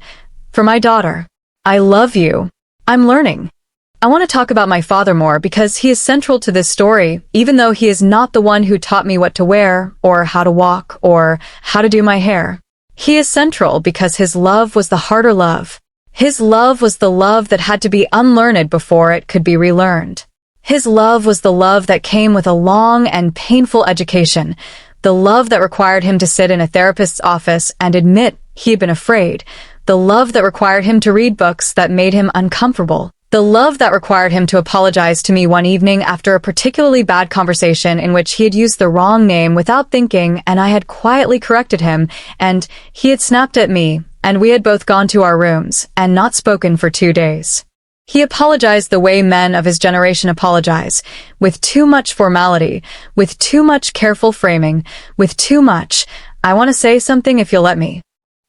"For my daughter, I love you. I'm learning." I want to talk about my father more because he is central to this story, even though he is not the one who taught me what to wear, or how to walk, or how to do my hair. He is central because his love was the harder love. His love was the love that had to be unlearned before it could be relearned. His love was the love that came with a long and painful education, the love that required him to sit in a therapist's office and admit he had been afraid, the love that required him to read books that made him uncomfortable, the love that required him to apologize to me one evening after a particularly bad conversation in which he had used the wrong name without thinking and I had quietly corrected him, and he had snapped at me, and we had both gone to our rooms and not spoken for 2 days. He apologized the way men of his generation apologize, with too much formality, with too much careful framing, with too much, "I want to say something if you'll let me."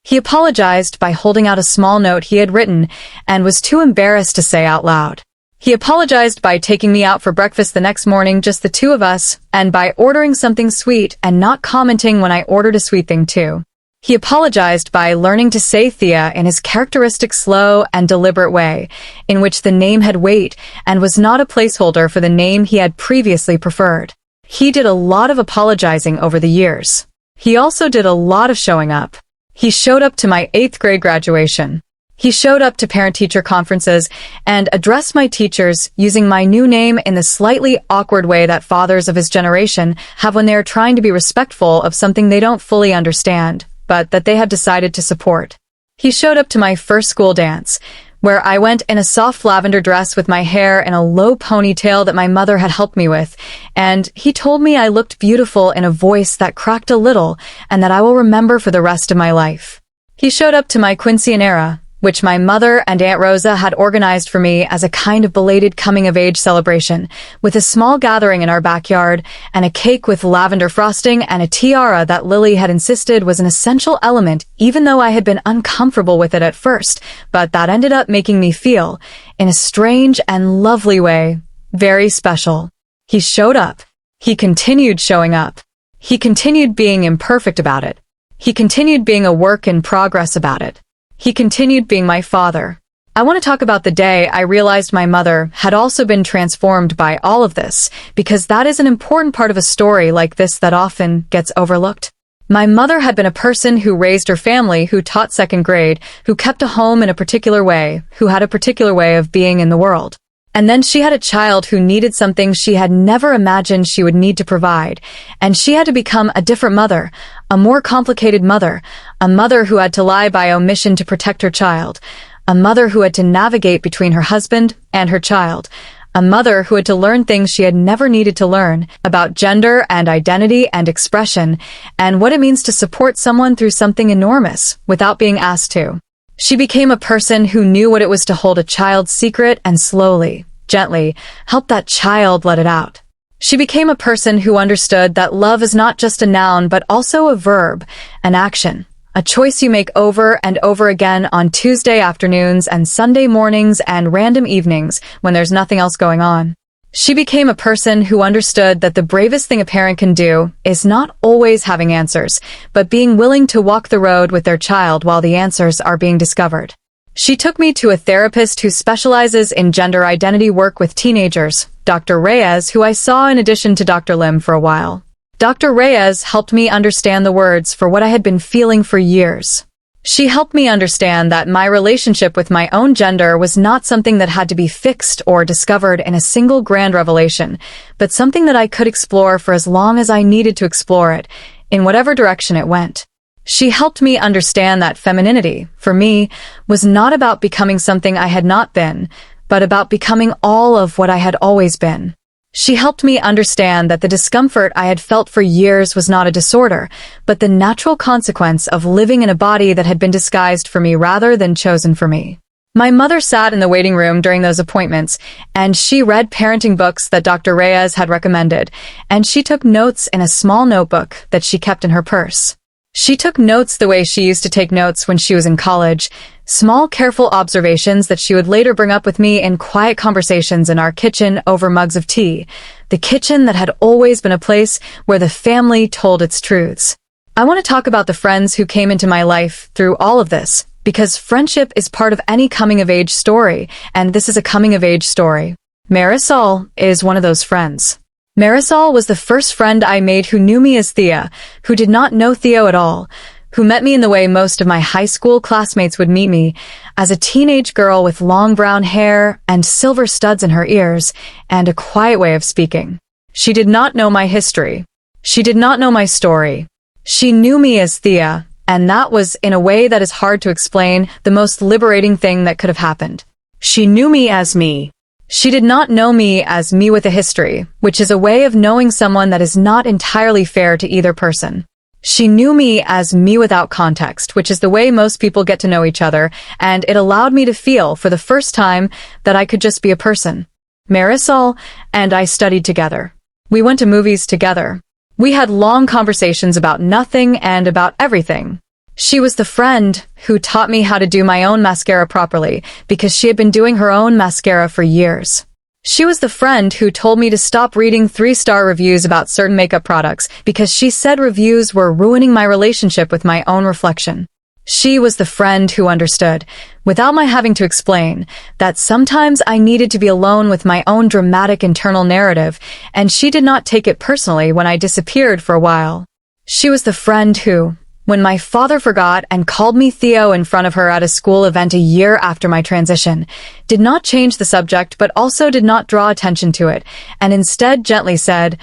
He apologized by holding out a small note he had written and was too embarrassed to say out loud. He apologized by taking me out for breakfast the next morning, just the two of us, and by ordering something sweet and not commenting when I ordered a sweet thing too. He apologized by learning to say Thea in his characteristic slow and deliberate way, in which the name had weight and was not a placeholder for the name he had previously preferred. He did a lot of apologizing over the years. He also did a lot of showing up. He showed up to my 8th grade graduation. He showed up to parent-teacher conferences and addressed my teachers using my new name in the slightly awkward way that fathers of his generation have when they are trying to be respectful of something they don't fully understand, but that they have decided to support. He showed up to my first school dance, where I went in a soft lavender dress with my hair in a low ponytail that my mother had helped me with, and he told me I looked beautiful in a voice that cracked a little and that I will remember for the rest of my life. He showed up to my quinceañera, which my mother and Aunt Rosa had organized for me as a kind of belated coming-of-age celebration, with a small gathering in our backyard, and a cake with lavender frosting and a tiara that Lily had insisted was an essential element, even though I had been uncomfortable with it at first, but that ended up making me feel, in a strange and lovely way, very special. He showed up. He continued showing up. He continued being imperfect about it. He continued being a work in progress about it. He continued being my father. I want to talk about the day I realized my mother had also been transformed by all of this, because that is an important part of a story like this that often gets overlooked. My mother had been a person who raised her family, who taught 2nd grade, who kept a home in a particular way, who had a particular way of being in the world. And then she had a child who needed something she had never imagined she would need to provide, and she had to become a different mother, a more complicated mother, a mother who had to lie by omission to protect her child, a mother who had to navigate between her husband and her child, a mother who had to learn things she had never needed to learn about gender and identity and expression, and what it means to support someone through something enormous without being asked to. She became a person who knew what it was to hold a child's secret and slowly, gently, help that child let it out. She became a person who understood that love is not just a noun but also a verb, an action, a choice you make over and over again on Tuesday afternoons and Sunday mornings and random evenings when there's nothing else going on. She became a person who understood that the bravest thing a parent can do is not always having answers, but being willing to walk the road with their child while the answers are being discovered. She took me to a therapist who specializes in gender identity work with teenagers, Dr. Reyes, who I saw in addition to Dr. Lim for a while. Dr. Reyes helped me understand the words for what I had been feeling for years. She helped me understand that my relationship with my own gender was not something that had to be fixed or discovered in a single grand revelation, but something that I could explore for as long as I needed to explore it, in whatever direction it went. She helped me understand that femininity, for me, was not about becoming something I had not been, but about becoming all of what I had always been. She helped me understand that the discomfort I had felt for years was not a disorder, but the natural consequence of living in a body that had been disguised for me rather than chosen for me. My mother sat in the waiting room during those appointments, and she read parenting books that Dr. Reyes had recommended, and she took notes in a small notebook that she kept in her purse. She took notes the way she used to take notes when she was in college, small careful observations that she would later bring up with me in quiet conversations in our kitchen over mugs of tea, the kitchen that had always been a place where the family told its truths. I want to talk about the friends who came into my life through all of this, because friendship is part of any coming-of-age story, and this is a coming-of-age story. Marisol is one of those friends. Marisol was the first friend I made who knew me as Thea, who did not know Theo at all, who met me in the way most of my high school classmates would meet me, as a teenage girl with long brown hair and silver studs in her ears, and a quiet way of speaking. She did not know my history. She did not know my story. She knew me as Thea, and that was, in a way that is hard to explain, the most liberating thing that could have happened. She knew me as me. She did not know me as me with a history, which is a way of knowing someone that is not entirely fair to either person. She knew me as me without context, which is the way most people get to know each other, and it allowed me to feel, for the first time, that I could just be a person. Marisol and I studied together. We went to movies together. We had long conversations about nothing and about everything. She was the friend who taught me how to do my own mascara properly, because she had been doing her own mascara for years. She was the friend who told me to stop reading 3-star reviews about certain makeup products, because she said reviews were ruining my relationship with my own reflection. She was the friend who understood, without my having to explain, that sometimes I needed to be alone with my own dramatic internal narrative, and she did not take it personally when I disappeared for a while. She was the friend who, when my father forgot and called me Theo in front of her at a school event a year after my transition, did not change the subject but also did not draw attention to it, and instead gently said,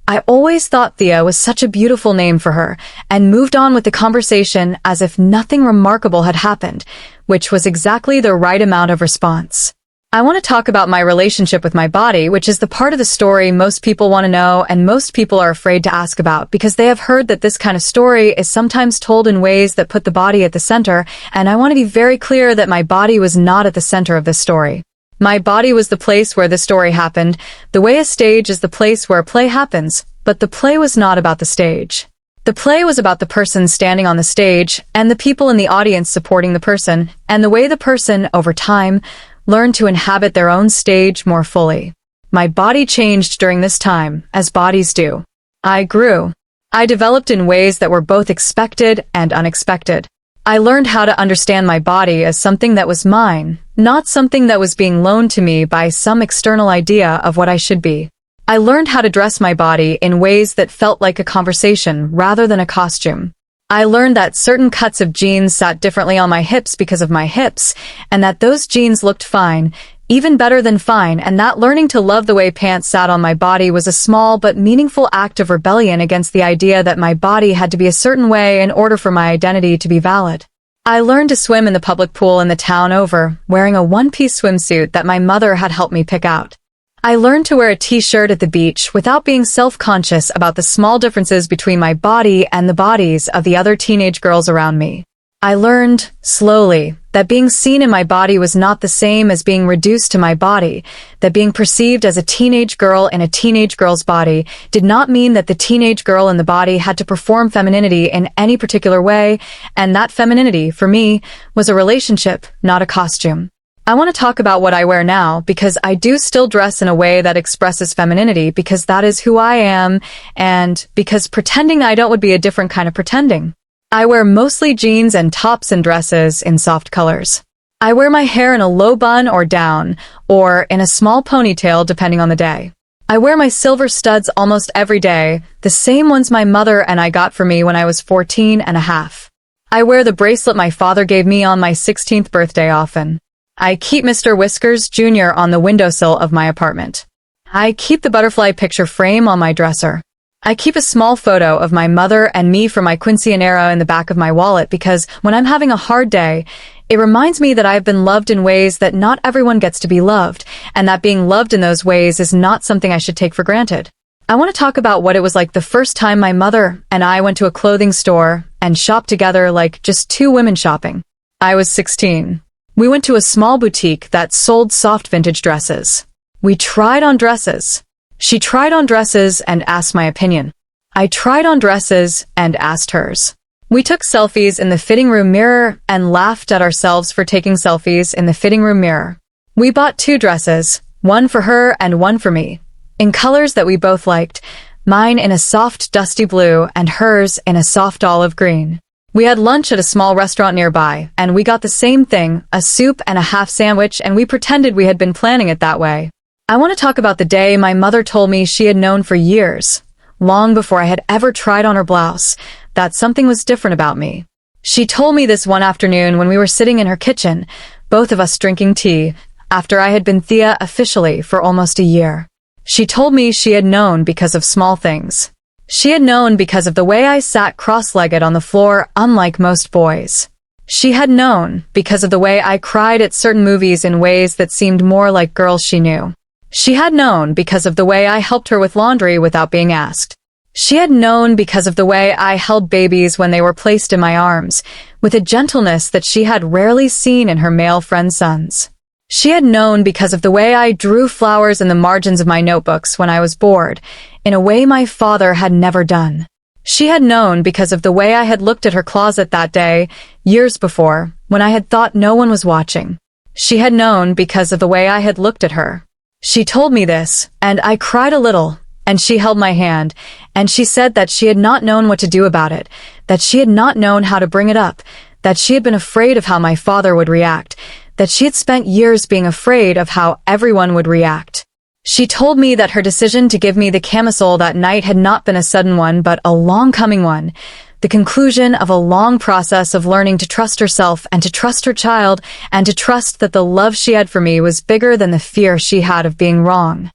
"I always thought Thea was such a beautiful name for her," and moved on with the conversation as if nothing remarkable had happened, which was exactly the right amount of response. I want to talk about my relationship with my body, which is the part of the story most people want to know and most people are afraid to ask about because they have heard that this kind of story is sometimes told in ways that put the body at the center, and I want to be very clear that my body was not at the center of this story. My body was the place where the story happened, the way a stage is the place where a play happens, but the play was not about the stage. The play was about the person standing on the stage and the people in the audience supporting the person, and the way the person, over time, learned to inhabit their own stage more fully. My body changed during this time, as bodies do. I grew. I developed in ways that were both expected and unexpected. I learned how to understand my body as something that was mine, not something that was being loaned to me by some external idea of what I should be. I learned how to dress my body in ways that felt like a conversation rather than a costume. I learned that certain cuts of jeans sat differently on my hips because of my hips, and that those jeans looked fine, even better than fine, and that learning to love the way pants sat on my body was a small but meaningful act of rebellion against the idea that my body had to be a certain way in order for my identity to be valid. I learned to swim in the public pool in the town over, wearing a one-piece swimsuit that my mother had helped me pick out. I learned to wear a t-shirt at the beach without being self-conscious about the small differences between my body and the bodies of the other teenage girls around me. I learned, slowly, that being seen in my body was not the same as being reduced to my body, that being perceived as a teenage girl in a teenage girl's body did not mean that the teenage girl in the body had to perform femininity in any particular way, and that femininity, for me, was a relationship, not a costume. I want to talk about what I wear now because I do still dress in a way that expresses femininity because that is who I am, and because pretending I don't would be a different kind of pretending. I wear mostly jeans and tops and dresses in soft colors. I wear my hair in a low bun or down, or in a small ponytail depending on the day. I wear my silver studs almost every day, the same ones my mother and I got for me when I was 14 and a half. I wear the bracelet my father gave me on my 16th birthday often. I keep Mr. Whiskers Jr. on the windowsill of my apartment. I keep the butterfly picture frame on my dresser. I keep a small photo of my mother and me from my quinceañera in the back of my wallet because when I'm having a hard day, it reminds me that I've been loved in ways that not everyone gets to be loved, and that being loved in those ways is not something I should take for granted. I want to talk about what it was like the first time my mother and I went to a clothing store and shopped together like just two women shopping. I was 16. We went to a small boutique that sold soft vintage dresses. We tried on dresses. She tried on dresses and asked my opinion. I tried on dresses and asked hers. We took selfies in the fitting room mirror and laughed at ourselves for taking selfies in the fitting room mirror. We bought two dresses, one for her and one for me, in colors that we both liked, mine in a soft dusty blue and hers in a soft olive green. We had lunch at a small restaurant nearby, and we got the same thing, a soup and a half sandwich, and we pretended we had been planning it that way. I want to talk about the day my mother told me she had known for years, long before I had ever tried on her blouse, that something was different about me. She told me this one afternoon when we were sitting in her kitchen, both of us drinking tea, after I had been Thea officially for almost a year. She told me she had known because of small things. She had known because of the way I sat cross-legged on the floor, unlike most boys. She had known because of the way I cried at certain movies in ways that seemed more like girls she knew. She had known because of the way I helped her with laundry without being asked. She had known because of the way I held babies when they were placed in my arms, with a gentleness that she had rarely seen in her male friend sons. She had known because of the way I drew flowers in the margins of my notebooks when I was bored, in a way my father had never done. She had known because of the way I had looked at her closet that day, years before, when I had thought no one was watching. She had known because of the way I had looked at her. She told me this, and I cried a little, and she held my hand, and she said that she had not known what to do about it, that she had not known how to bring it up, that she had been afraid of how my father would react, that she had spent years being afraid of how everyone would react. She told me that her decision to give me the camisole that night had not been a sudden one but a long-coming one, the conclusion of a long process of learning to trust herself and to trust her child and to trust that the love she had for me was bigger than the fear she had of being wrong.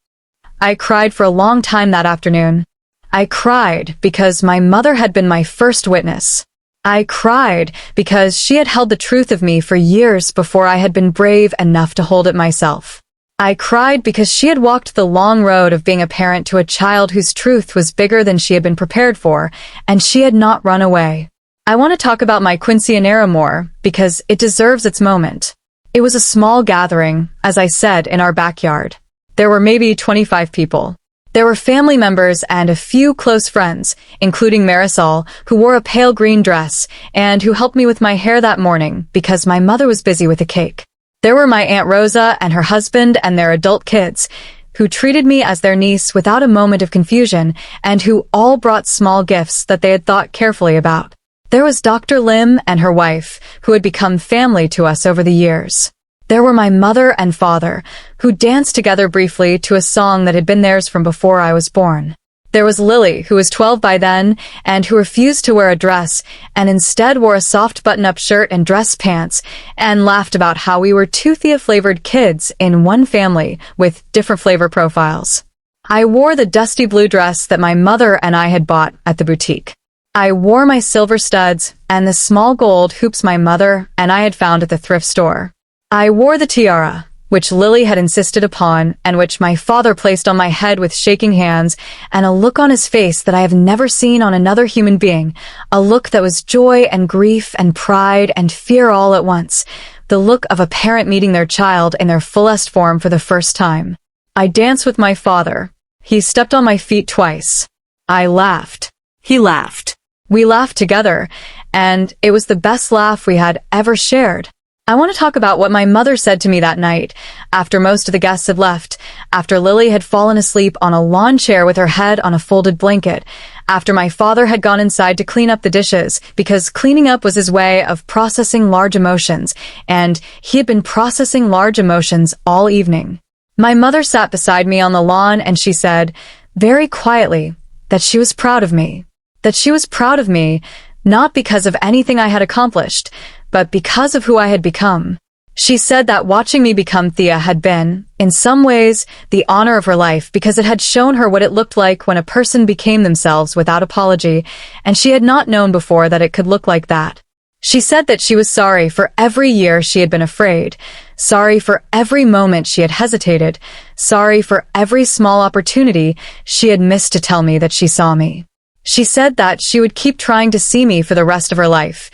I cried for a long time that afternoon. I cried because my mother had been my first witness. I cried because she had held the truth of me for years before I had been brave enough to hold it myself. I cried because she had walked the long road of being a parent to a child whose truth was bigger than she had been prepared for, and she had not run away. I want to talk about my quinceañera more because it deserves its moment. It was a small gathering, as I said, in our backyard. There were maybe 25 people. There were family members and a few close friends, including Marisol, who wore a pale green dress and who helped me with my hair that morning because my mother was busy with a cake. There were my Aunt Rosa and her husband and their adult kids, who treated me as their niece without a moment of confusion and who all brought small gifts that they had thought carefully about. There was Dr. Lim and her wife, who had become family to us over the years. There were my mother and father, who danced together briefly to a song that had been theirs from before I was born. There was Lily, who was 12 by then, and who refused to wear a dress, and instead wore a soft button-up shirt and dress pants, and laughed about how we were two Thea-flavored kids in one family with different flavor profiles. I wore the dusty blue dress that my mother and I had bought at the boutique. I wore my silver studs and the small gold hoops my mother and I had found at the thrift store. I wore the tiara, which Lily had insisted upon and which my father placed on my head with shaking hands and a look on his face that I have never seen on another human being, a look that was joy and grief and pride and fear all at once, the look of a parent meeting their child in their fullest form for the first time. I danced with my father. He stepped on my feet twice. I laughed. He laughed. We laughed together, and it was the best laugh we had ever shared. I want to talk about what my mother said to me that night, after most of the guests had left, after Lily had fallen asleep on a lawn chair with her head on a folded blanket, after my father had gone inside to clean up the dishes, because cleaning up was his way of processing large emotions, and he had been processing large emotions all evening. My mother sat beside me on the lawn and she said, very quietly, that she was proud of me. That she was proud of me, not because of anything I had accomplished, but because of who I had become. She said that watching me become Thea had been, in some ways, the honor of her life because it had shown her what it looked like when a person became themselves without apology, and she had not known before that it could look like that. She said that she was sorry for every year she had been afraid, sorry for every moment she had hesitated, sorry for every small opportunity she had missed to tell me that she saw me. She said that she would keep trying to see me for the rest of her life,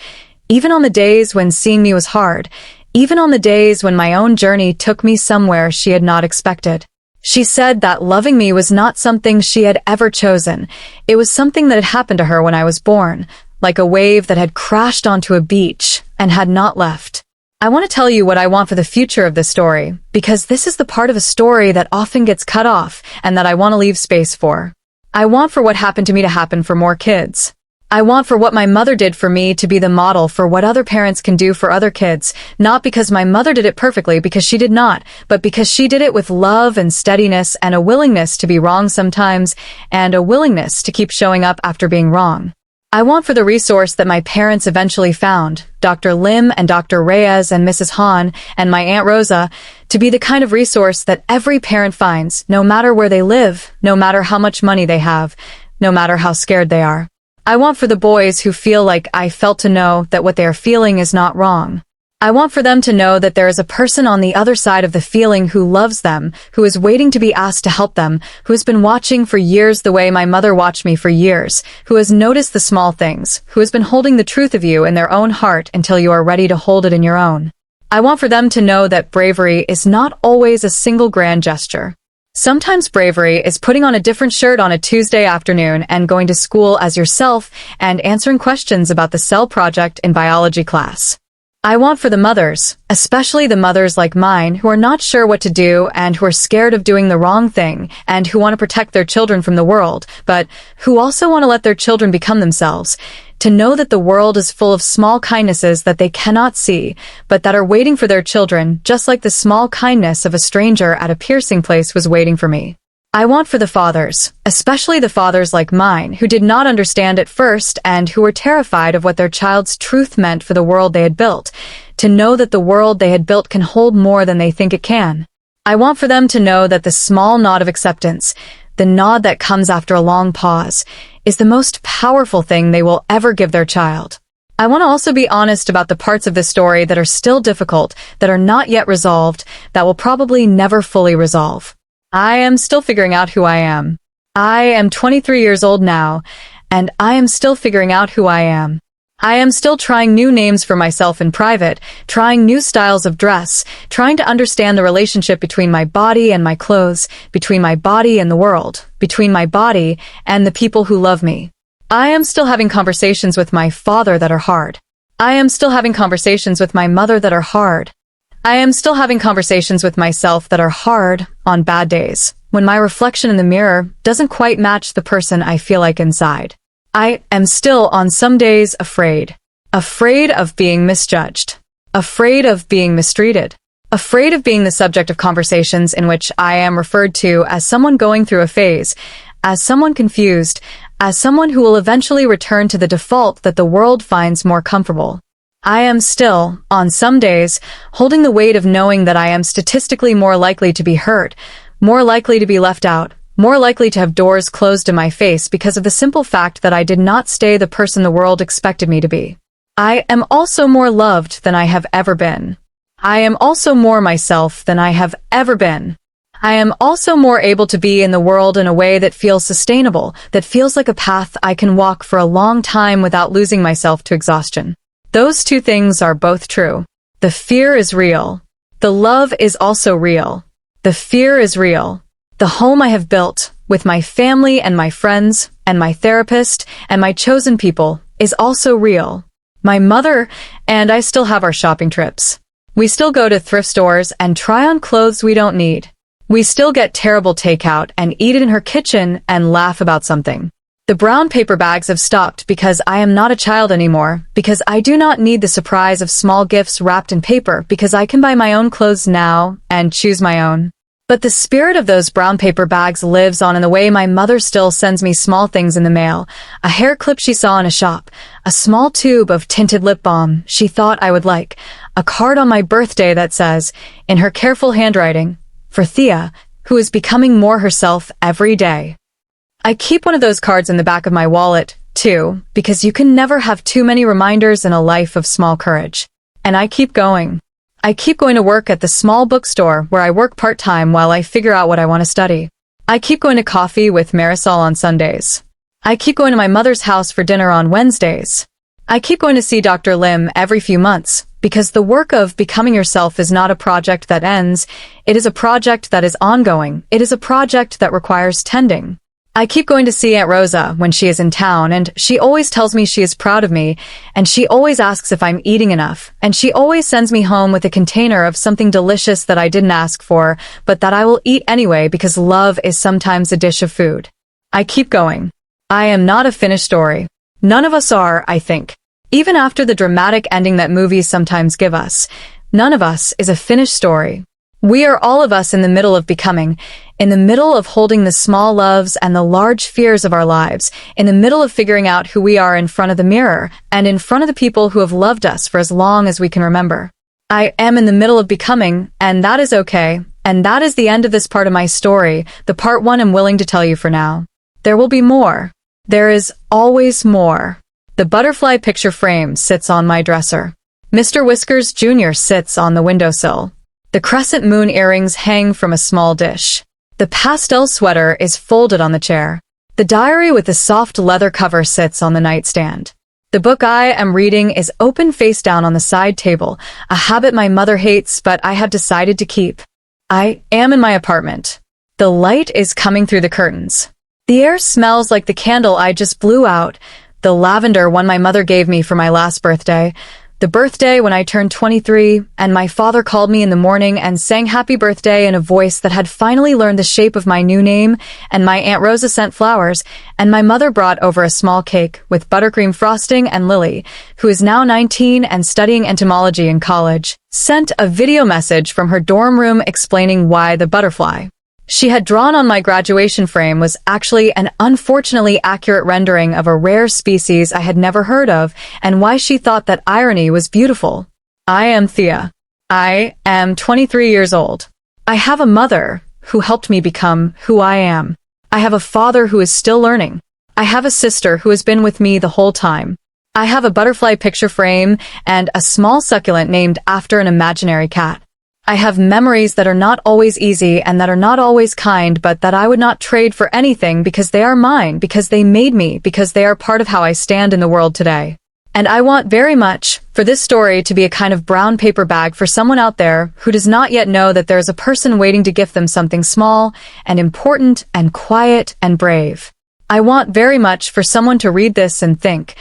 even on the days when seeing me was hard, even on the days when my own journey took me somewhere she had not expected. She said that loving me was not something she had ever chosen. It was something that had happened to her when I was born, like a wave that had crashed onto a beach and had not left. I want to tell you what I want for the future of this story, because this is the part of a story that often gets cut off and that I want to leave space for. I want for what happened to me to happen for more kids. I want for what my mother did for me to be the model for what other parents can do for other kids, not because my mother did it perfectly, because she did not, but because she did it with love and steadiness and a willingness to be wrong sometimes, and a willingness to keep showing up after being wrong. I want for the resource that my parents eventually found, Dr. Lim and Dr. Reyes and Mrs. Han and my Aunt Rosa, to be the kind of resource that every parent finds, no matter where they live, no matter how much money they have, no matter how scared they are. I want for the boys who feel like I felt to know that what they are feeling is not wrong. I want for them to know that there is a person on the other side of the feeling who loves them, who is waiting to be asked to help them, who has been watching for years the way my mother watched me for years, who has noticed the small things, who has been holding the truth of you in their own heart until you are ready to hold it in your own. I want for them to know that bravery is not always a single grand gesture. Sometimes bravery is putting on a different shirt on a Tuesday afternoon and going to school as yourself and answering questions about the cell project in biology class. I want for the mothers, especially the mothers like mine who are not sure what to do and who are scared of doing the wrong thing and who want to protect their children from the world, but who also want to let their children become themselves, to know that the world is full of small kindnesses that they cannot see, but that are waiting for their children, just like the small kindness of a stranger at a piercing place was waiting for me. I want for the fathers, especially the fathers like mine, who did not understand at first and who were terrified of what their child's truth meant for the world they had built, to know that the world they had built can hold more than they think it can. I want for them to know that the small nod of acceptance, the nod that comes after a long pause, is the most powerful thing they will ever give their child. I want to also be honest about the parts of the story that are still difficult, that are not yet resolved, that will probably never fully resolve. I am still figuring out who I am. I am 23 years old now, and I am still figuring out who I am. I am still trying new names for myself in private, trying new styles of dress, trying to understand the relationship between my body and my clothes, between my body and the world, between my body and the people who love me. I am still having conversations with my father that are hard. I am still having conversations with my mother that are hard. I am still having conversations with myself that are hard on bad days, when my reflection in the mirror doesn't quite match the person I feel like inside. I am still on some days afraid. Afraid of being misjudged. Afraid of being mistreated. Afraid of being the subject of conversations in which I am referred to as someone going through a phase, as someone confused, as someone who will eventually return to the default that the world finds more comfortable. I am still, on some days, holding the weight of knowing that I am statistically more likely to be hurt, more likely to be left out, more likely to have doors closed in my face because of the simple fact that I did not stay the person the world expected me to be. I am also more loved than I have ever been. I am also more myself than I have ever been. I am also more able to be in the world in a way that feels sustainable, that feels like a path I can walk for a long time without losing myself to exhaustion. Those two things are both true. The fear is real. The love is also real. The fear is real. The home I have built, with my family and my friends, and my therapist, and my chosen people, is also real. My mother and I still have our shopping trips. We still go to thrift stores and try on clothes we don't need. We still get terrible takeout and eat it in her kitchen and laugh about something. The brown paper bags have stopped because I am not a child anymore, because I do not need the surprise of small gifts wrapped in paper, because I can buy my own clothes now and choose my own. But the spirit of those brown paper bags lives on in the way my mother still sends me small things in the mail. A hair clip she saw in a shop, a small tube of tinted lip balm she thought I would like, a card on my birthday that says, in her careful handwriting, for Thea, who is becoming more herself every day. I keep one of those cards in the back of my wallet, too, because you can never have too many reminders in a life of small courage. And I keep going. I keep going to work at the small bookstore where I work part-time while I figure out what I want to study. I keep going to coffee with Marisol on Sundays. I keep going to my mother's house for dinner on Wednesdays. I keep going to see Dr. Lim every few months, because the work of becoming yourself is not a project that ends, it is a project that is ongoing, it is a project that requires tending. I keep going to see Aunt Rosa when she is in town, and she always tells me she is proud of me, and she always asks if I'm eating enough, and she always sends me home with a container of something delicious that I didn't ask for, but that I will eat anyway because love is sometimes a dish of food. I keep going. I am not a finished story. None of us are, I think. Even after the dramatic ending that movies sometimes give us, none of us is a finished story. We are all of us in the middle of becoming, in the middle of holding the small loves and the large fears of our lives, in the middle of figuring out who we are in front of the mirror, and in front of the people who have loved us for as long as we can remember. I am in the middle of becoming, and that is okay, and that is the end of this part of my story, the part one I'm willing to tell you for now. There will be more. There is always more. The butterfly picture frame sits on my dresser. Mr. Whiskers Jr. sits on the windowsill. The crescent moon earrings hang from a small dish. The pastel sweater is folded on the chair. The diary with the soft leather cover sits on the nightstand. The book I am reading is open face down on the side table, a habit my mother hates but I have decided to keep. I am in my apartment. The light is coming through the curtains. The air smells like the candle I just blew out, the lavender one my mother gave me for my last birthday, the birthday when I turned 23, and my father called me in the morning and sang happy birthday in a voice that had finally learned the shape of my new name, and my Aunt Rosa sent flowers, and my mother brought over a small cake with buttercream frosting, and Lily, who is now 19 and studying entomology in college, sent a video message from her dorm room explaining why the butterfly she had drawn on my graduation frame was actually an unfortunately accurate rendering of a rare species I had never heard of, and why she thought that irony was beautiful. I am Thea. I am 23 years old. I have a mother who helped me become who I am. I have a father who is still learning. I have a sister who has been with me the whole time. I have a butterfly picture frame and a small succulent named after an imaginary cat. I have memories that are not always easy and that are not always kind, but that I would not trade for anything because they are mine, because they made me, because they are part of how I stand in the world today. And I want very much for this story to be a kind of brown paper bag for someone out there who does not yet know that there is a person waiting to gift them something small and important and quiet and brave. I want very much for someone to read this and think,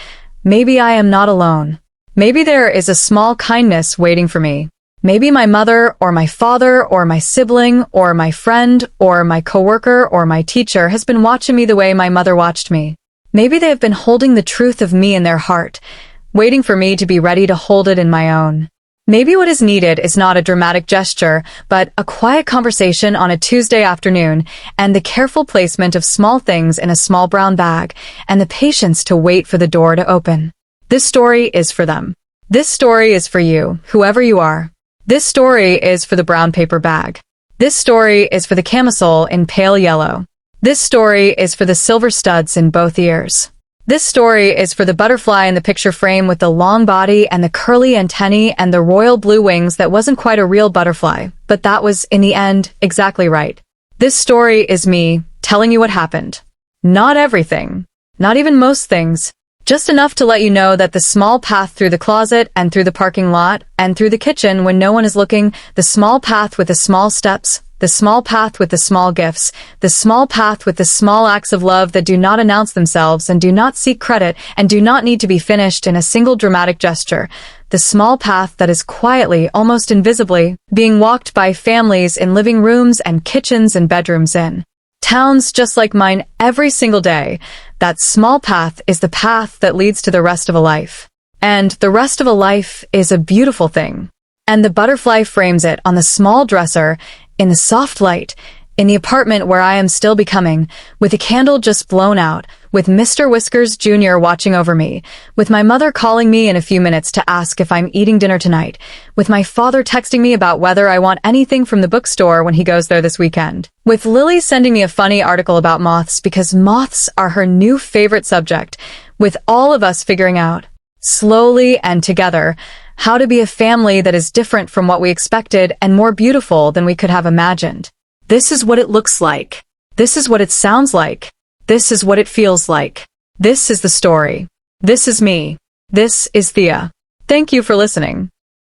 maybe I am not alone. Maybe there is a small kindness waiting for me. Maybe my mother or my father or my sibling or my friend or my coworker or my teacher has been watching me the way my mother watched me. Maybe they have been holding the truth of me in their heart, waiting for me to be ready to hold it in my own. Maybe what is needed is not a dramatic gesture, but a quiet conversation on a Tuesday afternoon, and the careful placement of small things in a small brown bag, and the patience to wait for the door to open. This story is for them. This story is for you, whoever you are. This story is for the brown paper bag. This story is for the camisole in pale yellow. This story is for the silver studs in both ears. This story is for the butterfly in the picture frame with the long body and the curly antennae and the royal blue wings that wasn't quite a real butterfly, but that was, in the end, exactly right. This story is me telling you what happened. Not everything. Not even most things. Just enough to let you know that the small path through the closet and through the parking lot and through the kitchen when no one is looking, the small path with the small steps, the small path with the small gifts, the small path with the small acts of love that do not announce themselves and do not seek credit and do not need to be finished in a single dramatic gesture, the small path that is quietly, almost invisibly, being walked by families in living rooms and kitchens and bedrooms in towns just like mine every single day. That small path is the path that leads to the rest of a life. And the rest of a life is a beautiful thing. And the butterfly frames it on the small dresser in the soft light, in the apartment where I am still becoming, with a candle just blown out, with Mr. Whiskers Jr. watching over me, with my mother calling me in a few minutes to ask if I'm eating dinner tonight, with my father texting me about whether I want anything from the bookstore when he goes there this weekend, with Lily sending me a funny article about moths because moths are her new favorite subject, with all of us figuring out, slowly and together, how to be a family that is different from what we expected and more beautiful than we could have imagined. This is what it looks like. This is what it sounds like. This is what it feels like. This is the story. This is me. This is Thea. Thank you for listening.